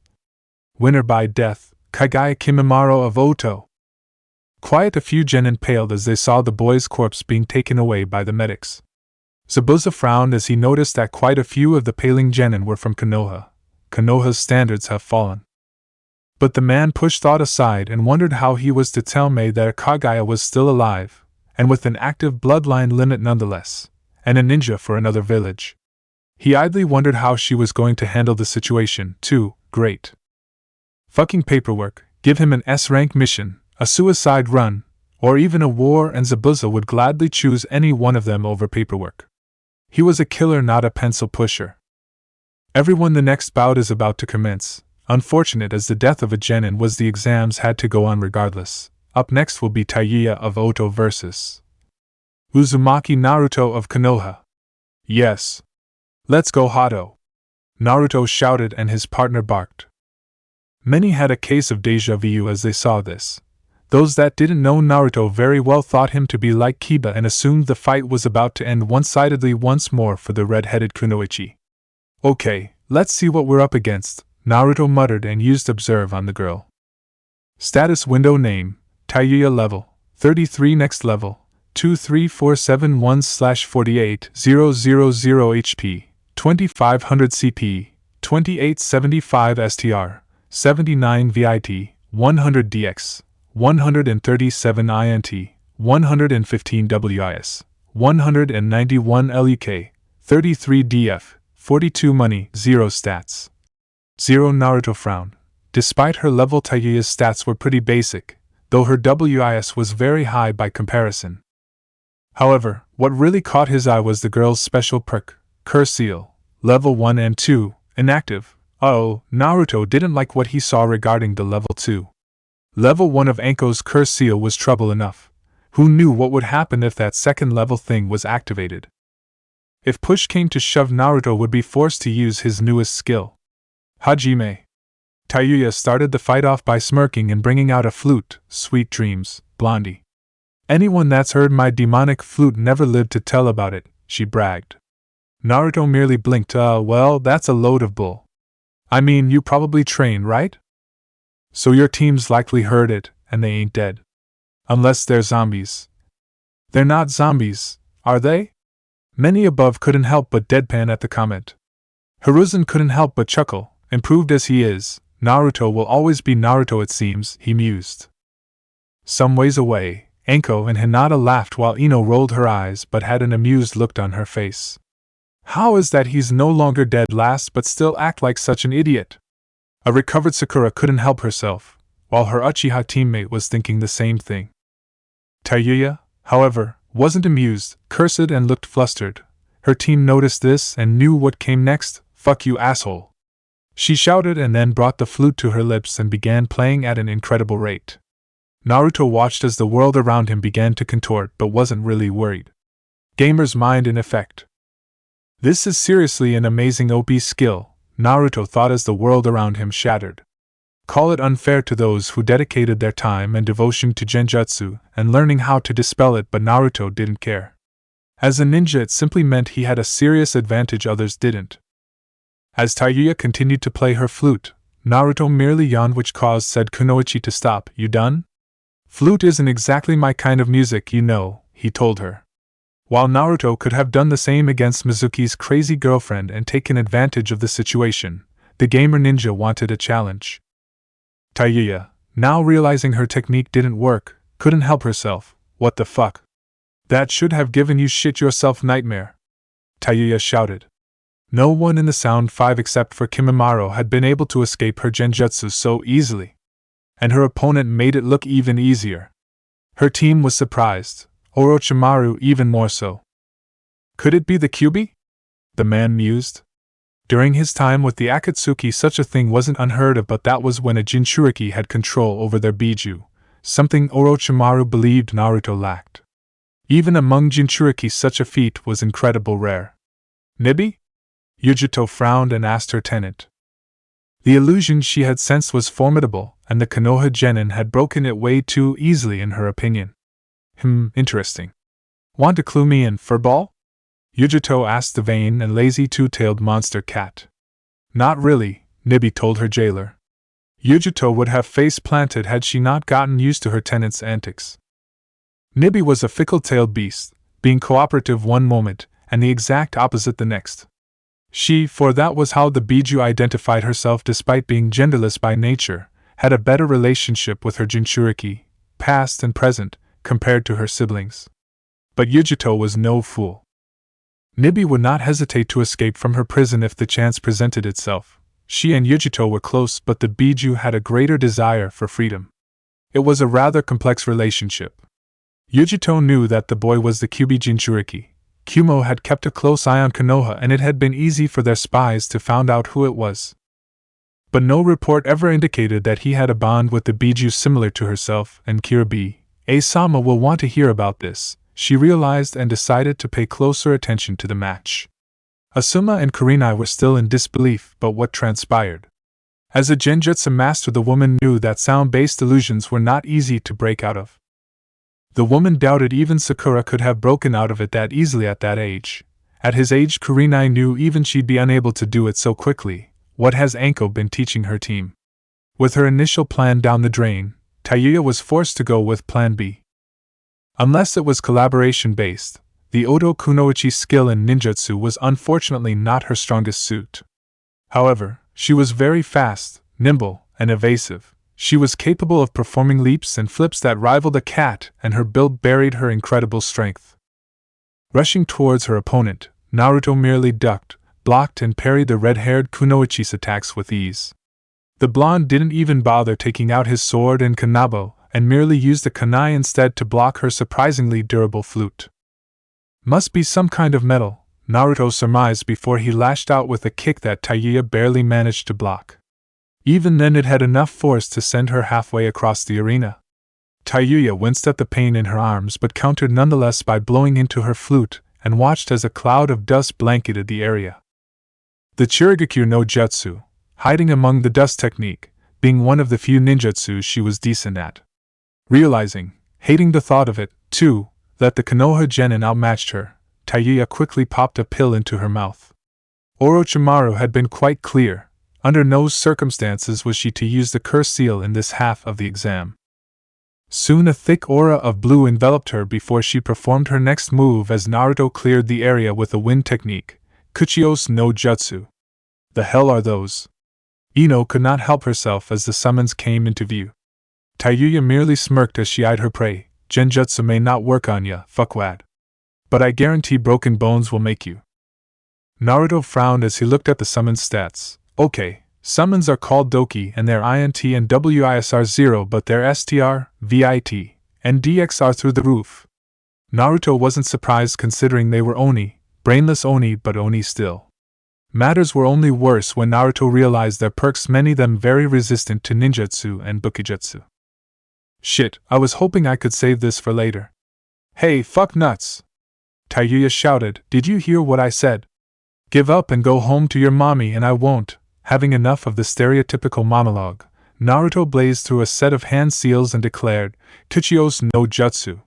Winner by death, Kaguya Kimimaro of Oto. Quite a few genin paled as they saw the boy's corpse being taken away by the medics. Zabuza frowned as he noticed that quite a few of the paling genin were from Konoha. Konoha's standards have fallen. But the man pushed thought aside and wondered how he was to tell Mei that a Kaguya was still alive, and with an active bloodline limit nonetheless, and a ninja for another village. He idly wondered how she was going to handle the situation, too. Great. Fucking paperwork, give him an S-rank mission, a suicide run, or even a war, and Zabuza would gladly choose any one of them over paperwork. He was a killer, not a pencil pusher. Everyone, the next bout is about to commence. Unfortunate as the death of a genin was, the exams had to go on regardless. Up next will be Tayuya of Oto vs. Uzumaki Naruto of Konoha. Yes. Let's go, Hato! Naruto shouted and his partner barked. Many had a case of deja vu as they saw this. Those that didn't know Naruto very well thought him to be like Kiba and assumed the fight was about to end one-sidedly once more for the red-headed kunoichi. Okay, let's see what we're up against, Naruto muttered and used observe on the girl. Status window name, Tayuya level, 33 next level, 23471/48 000 HP, 2500 CP, 2875 STR, 79 VIT, 100 DX, 137 INT, 115 WIS, 191 LUK, 33 DF, 42 money, 0 stats. 0 Naruto frowned. Despite her level, Tayuya's stats were pretty basic, though her WIS was very high by comparison. However, what really caught his eye was the girl's special perk, Cur Seal, level 1 and 2, inactive. Naruto didn't like what he saw regarding the level 2. Level 1 of Anko's Cur Seal was trouble enough. Who knew what would happen if that second level thing was activated? If push came to shove, Naruto would be forced to use his newest skill. Hajime. Tayuya started the fight off by smirking and bringing out a flute. Sweet dreams, Blondie. Anyone that's heard my demonic flute never lived to tell about it, she bragged. Naruto merely blinked. Well, that's a load of bull. I mean, you probably train, right? So your team's likely heard it, and they ain't dead. Unless they're zombies. They're not zombies, are they? Many above couldn't help but deadpan at the comment. Hiruzen couldn't help but chuckle. Improved as he is, Naruto will always be Naruto, it seems, he mused. Some ways away, Anko and Hinata laughed while Ino rolled her eyes but had an amused look on her face. How is that he's no longer dead last but still act like such an idiot? A recovered Sakura couldn't help herself, while her Uchiha teammate was thinking the same thing. Tayuya, however, wasn't amused, cursed and looked flustered. Her team noticed this and knew what came next. Fuck you, asshole. She shouted and then brought the flute to her lips and began playing at an incredible rate. Naruto watched as the world around him began to contort but wasn't really worried. Gamer's mind in effect. This is seriously an amazing OP skill, Naruto thought as the world around him shattered. Call it unfair to those who dedicated their time and devotion to genjutsu and learning how to dispel it, but Naruto didn't care. As a ninja, it simply meant he had a serious advantage others didn't. As Tayuya continued to play her flute, Naruto merely yawned, which caused said kunoichi to stop. You done? Flute isn't exactly my kind of music, you know, he told her. While Naruto could have done the same against Mizuki's crazy girlfriend and taken advantage of the situation, the gamer ninja wanted a challenge. Tayuya, now realizing her technique didn't work, couldn't help herself. What the fuck? That should have given you shit yourself, nightmare. Tayuya shouted. No one in the Sound 5 except for Kimimaro had been able to escape her genjutsu so easily. And her opponent made it look even easier. Her team was surprised, Orochimaru even more so. Could it be the Kyuubi? The man mused. During his time with the Akatsuki, such a thing wasn't unheard of, but that was when a Jinchuriki had control over their Biju, something Orochimaru believed Naruto lacked. Even among Jinchuriki, such a feat was incredibly rare. Nibi? Yujito frowned and asked her tenant. The illusion she had sensed was formidable, and the Konoha genin had broken it way too easily in her opinion. Interesting. Want to clue me in, furball? Yujito asked the vain and lazy two-tailed monster cat. Not really, Nibi told her jailer. Yujito would have face planted had she not gotten used to her tenant's antics. Nibi was a fickle-tailed beast, being cooperative one moment and the exact opposite the next. For that was how the Biju identified herself despite being genderless by nature, had a better relationship with her Jinchuriki, past and present, compared to her siblings. But Yujito was no fool. Nibi would not hesitate to escape from her prison if the chance presented itself. She and Yujito were close, but the Biju had a greater desire for freedom. It was a rather complex relationship. Yujito knew that the boy was the Kyuubi Jinchuriki. Kumo had kept a close eye on Konoha, and it had been easy for their spies to find out who it was. But no report ever indicated that he had a bond with the Biju similar to herself and Kyuubi. Sama will want to hear about this, she realized, and decided to pay closer attention to the match. Asuma and Kurenai were still in disbelief about what transpired. As a genjutsu master, the woman knew that sound-based illusions were not easy to break out of. The woman doubted even Sakura could have broken out of it that easily at that age. At his age, Kurenai knew even she'd be unable to do it so quickly. What has Anko been teaching her team? With her initial plan down the drain, Tayuya was forced to go with Plan B. Unless it was collaboration-based, the Oto Kunoichi's skill in ninjutsu was unfortunately not her strongest suit. However, she was very fast, nimble, and evasive. She was capable of performing leaps and flips that rivaled a cat, and her build buried her incredible strength. Rushing towards her opponent, Naruto merely ducked, blocked, and parried the red-haired Kunoichi's attacks with ease. The blonde didn't even bother taking out his sword and kanabo, and merely used a kunai instead to block her surprisingly durable flute. Must be some kind of metal, Naruto surmised before he lashed out with a kick that Tayuya barely managed to block. Even then it had enough force to send her halfway across the arena. Tayuya winced at the pain in her arms but countered nonetheless by blowing into her flute, and watched as a cloud of dust blanketed the area. The Chirigakure no Jutsu, hiding among the dust technique, being one of the few ninjutsu she was decent at. Realizing, hating the thought of it, too, that the Konoha genin outmatched her, Tayuya quickly popped a pill into her mouth. Orochimaru had been quite clear, under no circumstances was she to use the curse seal in this half of the exam. Soon a thick aura of blue enveloped her before she performed her next move as Naruto cleared the area with a wind technique, Kuchios no Jutsu. The hell are those? Ino could not help herself as the summons came into view. Tayuya merely smirked as she eyed her prey. Genjutsu may not work on ya, fuckwad. But I guarantee broken bones will make you. Naruto frowned as he looked at the summons stats. Okay, summons are called Doki and their INT and WIS are 0, but their STR, VIT, and DX are through the roof. Naruto wasn't surprised considering they were Oni, brainless Oni, but Oni still. Matters were only worse when Naruto realized their perks, many of them very resistant to ninjutsu and bukijutsu. Shit, I was hoping I could save this for later. Hey, fuck nuts! Tayuya shouted, did you hear what I said? Give up and go home to your mommy and I won't. Having enough of the stereotypical monologue, Naruto blazed through a set of hand seals and declared, Kuchios no Jutsu,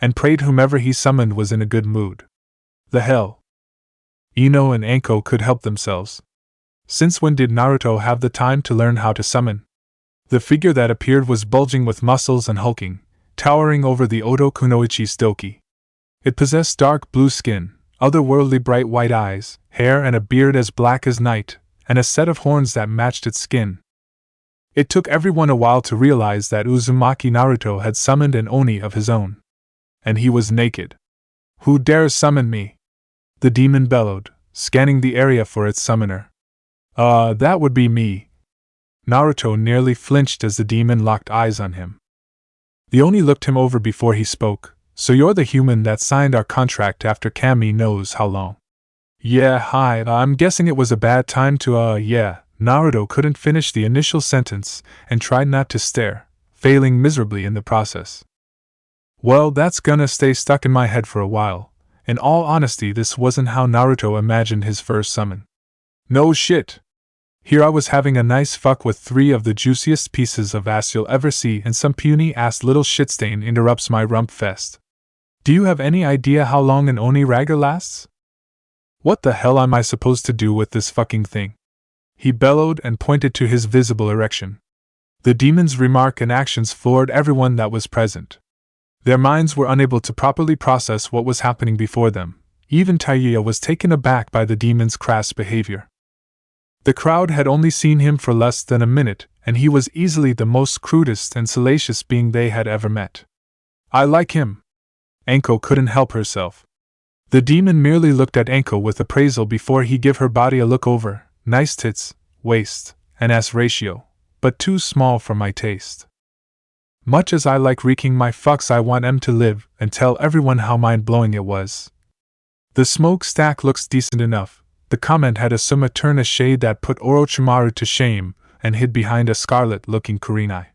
and prayed whomever he summoned was in a good mood. The hell? Ino and Anko could help themselves. Since when did Naruto have the time to learn how to summon? The figure that appeared was bulging with muscles and hulking, towering over the Oto Kunoichi's Doki. It possessed dark blue skin, otherworldly bright white eyes, hair and a beard as black as night, and a set of horns that matched its skin. It took everyone a while to realize that Uzumaki Naruto had summoned an Oni of his own. And he was naked. Who dares summon me? The demon bellowed, scanning the area for its summoner. That would be me. Naruto nearly flinched as the demon locked eyes on him. The Oni looked him over before he spoke. So you're the human that signed our contract after Kami knows how long. Yeah, hi, I'm guessing it was a bad time to, yeah. Naruto couldn't finish the initial sentence and tried not to stare, failing miserably in the process. Well, that's gonna stay stuck in my head for a while. In all honesty, this wasn't how Naruto imagined his first summon. No shit. Here I was having a nice fuck with 3 of the juiciest pieces of ass you'll ever see, and some puny-ass little shitstain interrupts my rump fest. Do you have any idea how long an Oni Raga lasts? What the hell am I supposed to do with this fucking thing? He bellowed and pointed to his visible erection. The demon's remark and actions floored everyone that was present. Their minds were unable to properly process what was happening before them. Even Tayuya was taken aback by the demon's crass behavior. The crowd had only seen him for less than a minute, and he was easily the most crudest and salacious being they had ever met. I like him. Anko couldn't help herself. The demon merely looked at Anko with appraisal before he gave her body a look over. Nice tits, waist, and ass ratio, but too small for my taste. Much as I like reeking my fucks, I want em to live and tell everyone how mind-blowing it was. The smokestack looks decent enough. The comment had Asuma turn a shade that put Orochimaru to shame and hid behind a scarlet-looking Kurenai.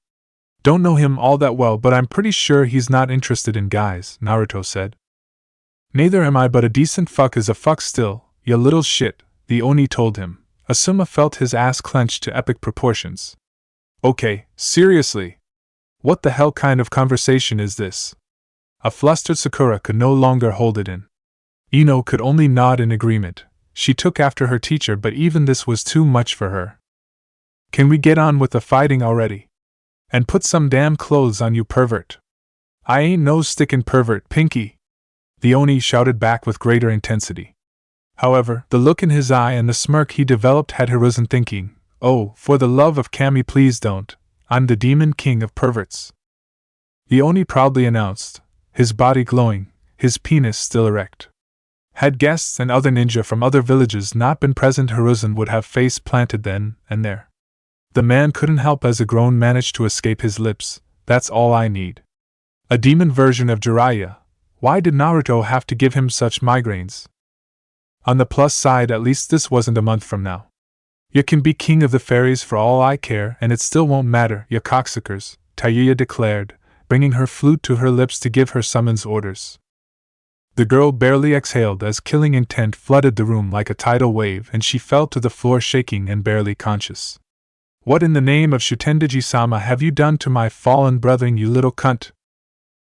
Don't know him all that well, but I'm pretty sure he's not interested in guys, Naruto said. Neither am I, but a decent fuck is a fuck still, ya little shit, the Oni told him. Asuma felt his ass clench to epic proportions. Okay, seriously. What the hell kind of conversation is this? A flustered Sakura could no longer hold it in. Ino could only nod in agreement. She took after her teacher, but even this was too much for her. Can we get on with the fighting already? And put some damn clothes on, you pervert. I ain't no stickin' pervert, Pinky, the Oni shouted back with greater intensity. However, the look in his eye and the smirk he developed had Hiruzen thinking, oh, for the love of Kami, please don't. I'm the demon king of perverts. The Oni proudly announced, his body glowing, his penis still erect. Had guests and other ninja from other villages not been present, Hiruzen would have face planted then and there. The man couldn't help as a groan managed to escape his lips. That's all I need. A demon version of Jiraiya. Why did Naruto have to give him such migraines? On the plus side, at least this wasn't a month from now. You can be king of the fairies for all I care, and it still won't matter, ya cocksuckers, Tayuya declared, bringing her flute to her lips to give her summons orders. The girl barely exhaled as killing intent flooded the room like a tidal wave, and she fell to the floor shaking and barely conscious. What in the name of Shutendeji-sama have you done to my fallen brethren, you little cunt?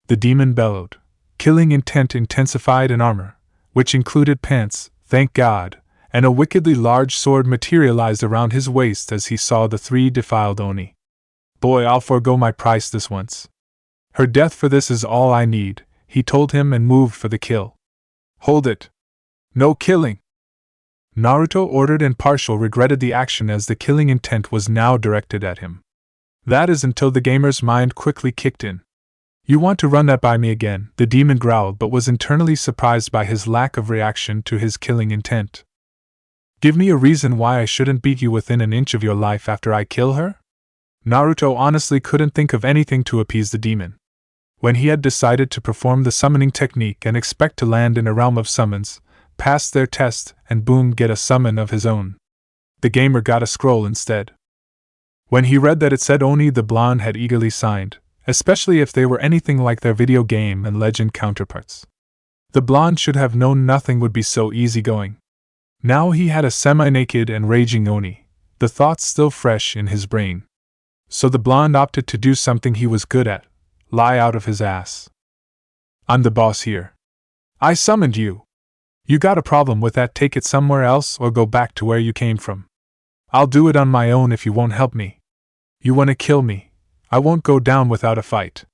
The demon bellowed. Killing intent intensified in armor, which included pants, thank God, and a wickedly large sword materialized around his waist as he saw the three defiled Oni. Boy, I'll forego my price this once. Her death for this is all I need, he told him and moved for the kill. Hold it. No killing. Naruto ordered, and partial regretted the action as the killing intent was now directed at him. That is until the gamer's mind quickly kicked in. You want to run that by me again, the demon growled, but was internally surprised by his lack of reaction to his killing intent. Give me a reason why I shouldn't beat you within an inch of your life after I kill her? Naruto honestly couldn't think of anything to appease the demon. When he had decided to perform the summoning technique and expect to land in a realm of summons, pass their test, and boom, get a summon of his own. The gamer got a scroll instead. When he read that it said Oni, the blonde had eagerly signed, especially if they were anything like their video game and legend counterparts. The blonde should have known nothing would be so easygoing. Now he had a semi-naked and raging Oni, the thoughts still fresh in his brain. So the blonde opted to do something he was good at, lie out of his ass. I'm the boss here. I summoned you. You got a problem with that? Take it somewhere else or go back to where you came from. I'll do it on my own if you won't help me. You want to kill me? I won't go down without a fight.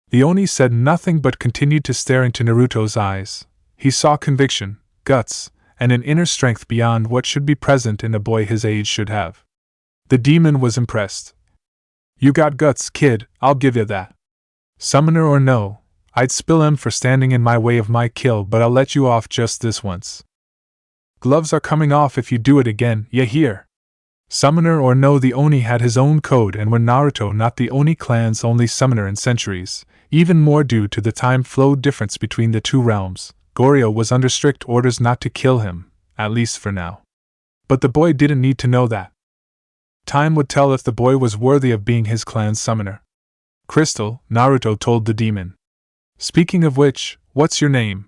The Oni said nothing but continued to stare into Naruto's eyes. He saw conviction, guts, and an inner strength beyond what should be present in a boy his age should have. The demon was impressed. You got guts, kid, I'll give you that. Summoner or no, I'd spill him for standing in my way of my kill, but I'll let you off just this once. Gloves are coming off if you do it again, ya hear? Summoner or no, the Oni had his own code and were Naruto not the Oni clan's only summoner in centuries, even more due to the time flow difference between the two realms. Goryo was under strict orders not to kill him, at least for now. But the boy didn't need to know that. Time would tell if the boy was worthy of being his clan's summoner. Crystal, Naruto told the demon. Speaking of which, what's your name?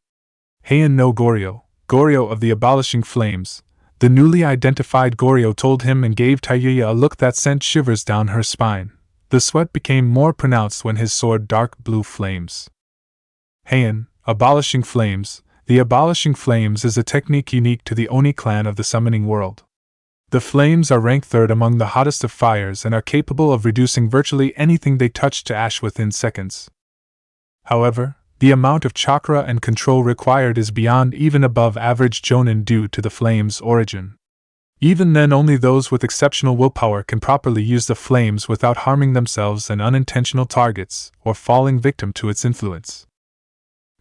Heian no Goryo, Goryo of the Abolishing Flames, the newly identified Goryo told him and gave Tayuya a look that sent shivers down her spine. The sweat became more pronounced when his sword dark blue flames. Heian, Abolishing Flames. The Abolishing Flames is a technique unique to the Oni clan of the summoning world. The flames are ranked third among the hottest of fires and are capable of reducing virtually anything they touch to ash within seconds. However, the amount of chakra and control required is beyond even above average Jonin due to the flame's origin. Even then, only those with exceptional willpower can properly use the flames without harming themselves and unintentional targets, or falling victim to its influence.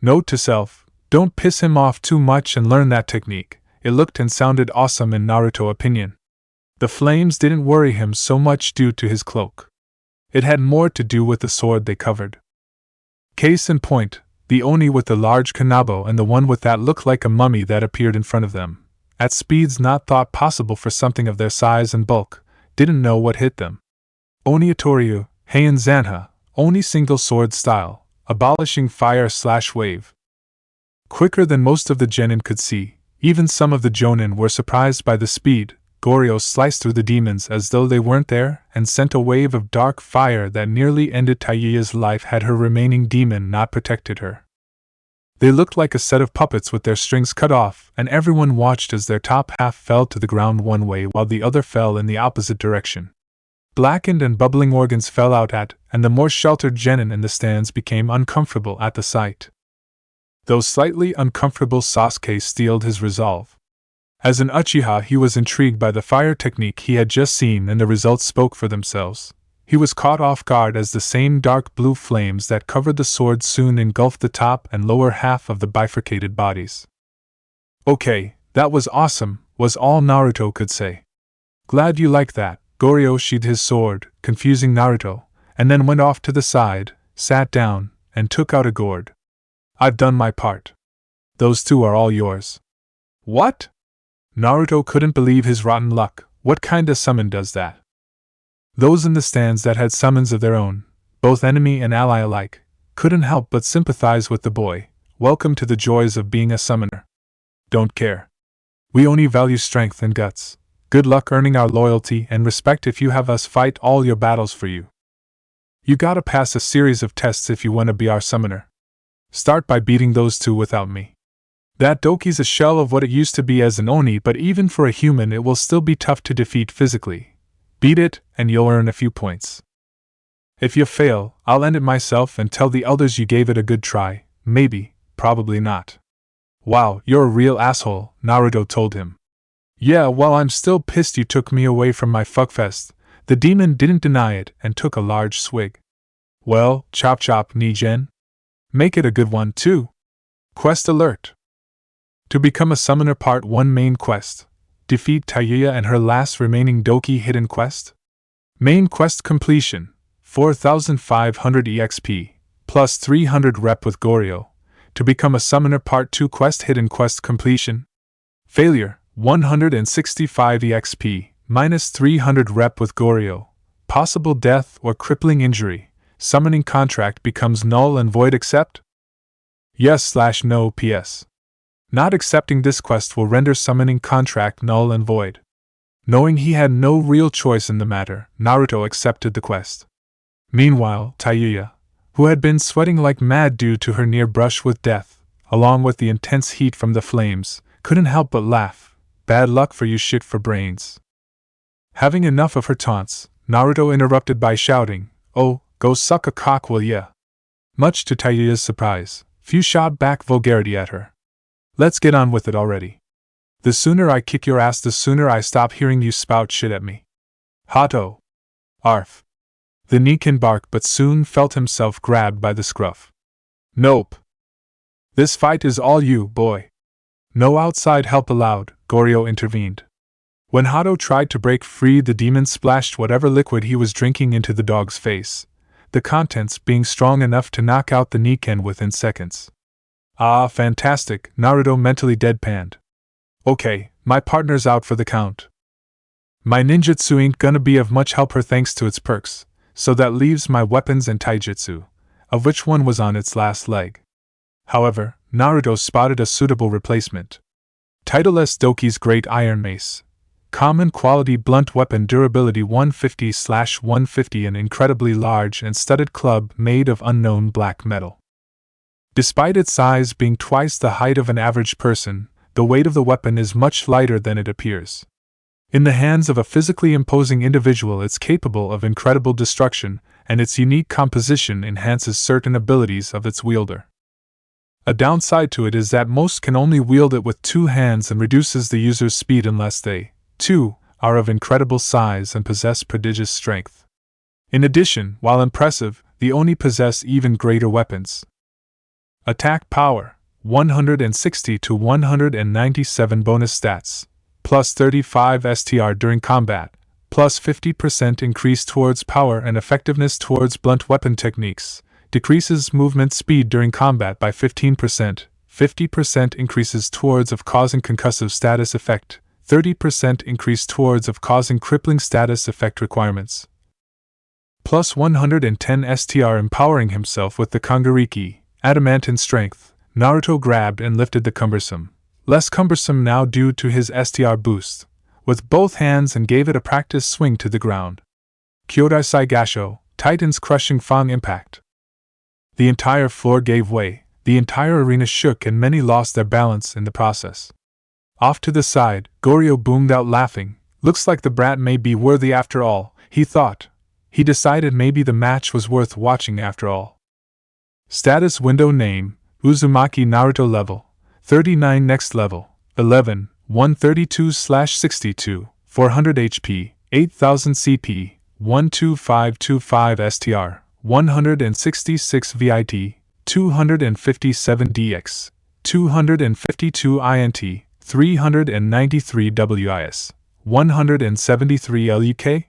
Note to self, don't piss him off too much and learn that technique. It looked and sounded awesome in Naruto's opinion. The flames didn't worry him so much due to his cloak. It had more to do with the sword they covered. Case in point, the Oni with the large kanabo and the one with that looked like a mummy that appeared in front of them, at speeds not thought possible for something of their size and bulk, didn't know what hit them. Oni Itoryu, Heian Zanha, Oni single sword style, abolishing fire/wave. Quicker than most of the genin could see, even some of the jonin were surprised by the speed. Goryo sliced through the demons as though they weren't there and sent a wave of dark fire that nearly ended Tayuya's life had her remaining demon not protected her. They looked like a set of puppets with their strings cut off, and everyone watched as their top half fell to the ground one way while the other fell in the opposite direction. Blackened and bubbling organs fell out at, and the more sheltered genin in the stands became uncomfortable at the sight. Though slightly uncomfortable, Sasuke steeled his resolve. As an Uchiha, he was intrigued by the fire technique he had just seen, and the results spoke for themselves. He was caught off guard as the same dark blue flames that covered the sword soon engulfed the top and lower half of the bifurcated bodies. "Okay, that was awesome," was all Naruto could say. "Glad you like that." Goryo sheathed his sword, confusing Naruto, and then went off to the side, sat down, and took out a gourd. "I've done my part. Those two are all yours." "What?" Naruto couldn't believe his rotten luck. What kinda summon does that? Those in the stands that had summons of their own, both enemy and ally alike, couldn't help but sympathize with the boy. Welcome to the joys of being a summoner. Don't care. We only value strength and guts. Good luck earning our loyalty and respect if you have us fight all your battles for you. You gotta pass a series of tests if you wanna be our summoner. Start by beating those two without me. That Doki's a shell of what it used to be as an Oni, but even for a human it will still be tough to defeat physically. Beat it, and you'll earn a few points. If you fail, I'll end it myself and tell the others you gave it a good try. Maybe, probably not. Wow, you're a real asshole, Naruto told him. Yeah, well, I'm still pissed you took me away from my fuckfest. The demon didn't deny it and took a large swig. Well, chop chop, Nijen. Make it a good one, too. Quest alert. To become a summoner Part 1 Main Quest. Defeat Tayuya and her last remaining Doki hidden quest. Main quest completion, 4,500 EXP, plus 300 rep with Goryo. To become a summoner Part 2 Quest hidden quest completion. Failure, 165 EXP, minus 300 rep with Goryo. Possible death or crippling injury. Summoning contract becomes null and void. Accept? Yes/no. PS. Not accepting this quest will render summoning contract null and void. Knowing he had no real choice in the matter, Naruto accepted the quest. Meanwhile, Tayuya, who had been sweating like mad due to her near brush with death, along with the intense heat from the flames, couldn't help but laugh. Bad luck for you, shit for brains. Having enough of her taunts, Naruto interrupted by shouting, "Oh, go suck a cock, will ya?" Much to Tayuya's surprise, few shot back vulgarity at her. Let's get on with it already. The sooner I kick your ass, the sooner I stop hearing you spout shit at me. Hato. Arf. The Nikin barked but soon felt himself grabbed by the scruff. Nope. This fight is all you, boy. No outside help allowed, Goryo intervened. When Hato tried to break free, the demon splashed whatever liquid he was drinking into the dog's face, the contents being strong enough to knock out the Nikin within seconds. Ah, fantastic, Naruto mentally deadpanned. Okay, my partner's out for the count. My ninjutsu ain't gonna be of much help her thanks to its perks, so that leaves my weapons and taijutsu, of which one was on its last leg. However, Naruto spotted a suitable replacement. Title S Doki's Great Iron Mace. Common quality blunt weapon, durability 150/150, an incredibly large and studded club made of unknown black metal. Despite its size being twice the height of an average person, the weight of the weapon is much lighter than it appears. In the hands of a physically imposing individual, it's capable of incredible destruction, and its unique composition enhances certain abilities of its wielder. A downside to it is that most can only wield it with two hands and reduces the user's speed unless they, too, are of incredible size and possess prodigious strength. In addition, while impressive, the Oni possess even greater weapons. Attack power, 160 to 197 bonus stats, plus 35 STR during combat, plus 50% increase towards power and effectiveness towards blunt weapon techniques, decreases movement speed during combat by 15%, 50% increases towards of causing concussive status effect, 30% increase towards of causing crippling status effect requirements. Plus 110 STR empowering himself with the Kangariki, adamantine strength. Naruto grabbed and lifted the cumbersome, less cumbersome now due to his STR boost, with both hands and gave it a practice swing to the ground. Kyodai Saigasho, Titan's crushing Fang impact. The entire floor gave way, the entire arena shook and many lost their balance in the process. Off to the side, Goryo boomed out laughing. Looks like the brat may be worthy after all, he thought. He decided maybe the match was worth watching after all. Status window name, Uzumaki Naruto level, 39 next level, 11, 132/62, 400 HP, 8000 CP, 12525 STR, 166 VIT, 257 DX, 252 INT, 393 WIS, 173 LUK?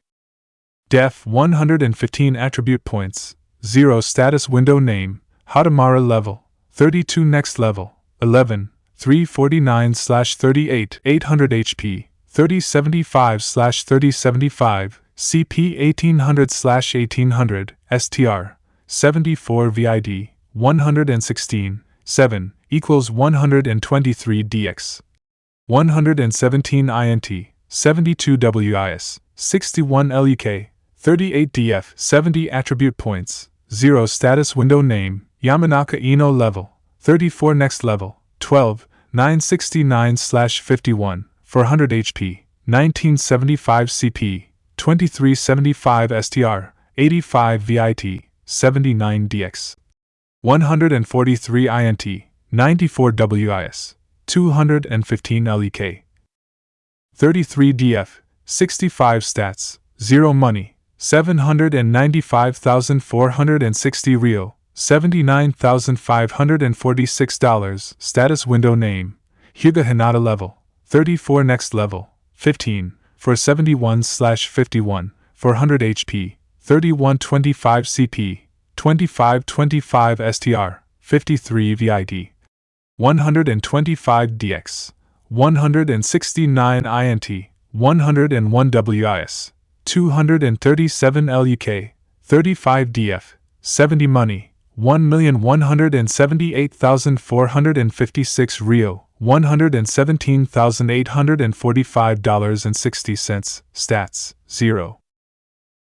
Def 115 attribute points, 0 status window name, Hadamara level, 32 next level, 11, 349/38, 800 HP, 3075/3075, CP 1800/1800, STR, 74 VID, 116, 7, equals 123 DX, 117 INT, 72 WIS, 61 LUK, 38 DF, 70 attribute points, 0 status window name, Yamanaka Ino level, 34 next level, 12, 969/51, 400 HP, 1975 CP, 2375 STR, 85 VIT, 79 DX, 143 INT, 94 WIS, 215 LEK, 33 DF, 65 stats, 0 money, 795,460 Rio, $79,546, status window name, Hyuga Hinata level, 34 next level, 15, for 71/51, 400 HP, 3125 CP, 2525 STR, 53 VID, 125 DX, 169 INT, 101 WIS, 237 LUK, 35 DF, 70 money, 1,178,456 Rio, $117,845.60, stats, 0.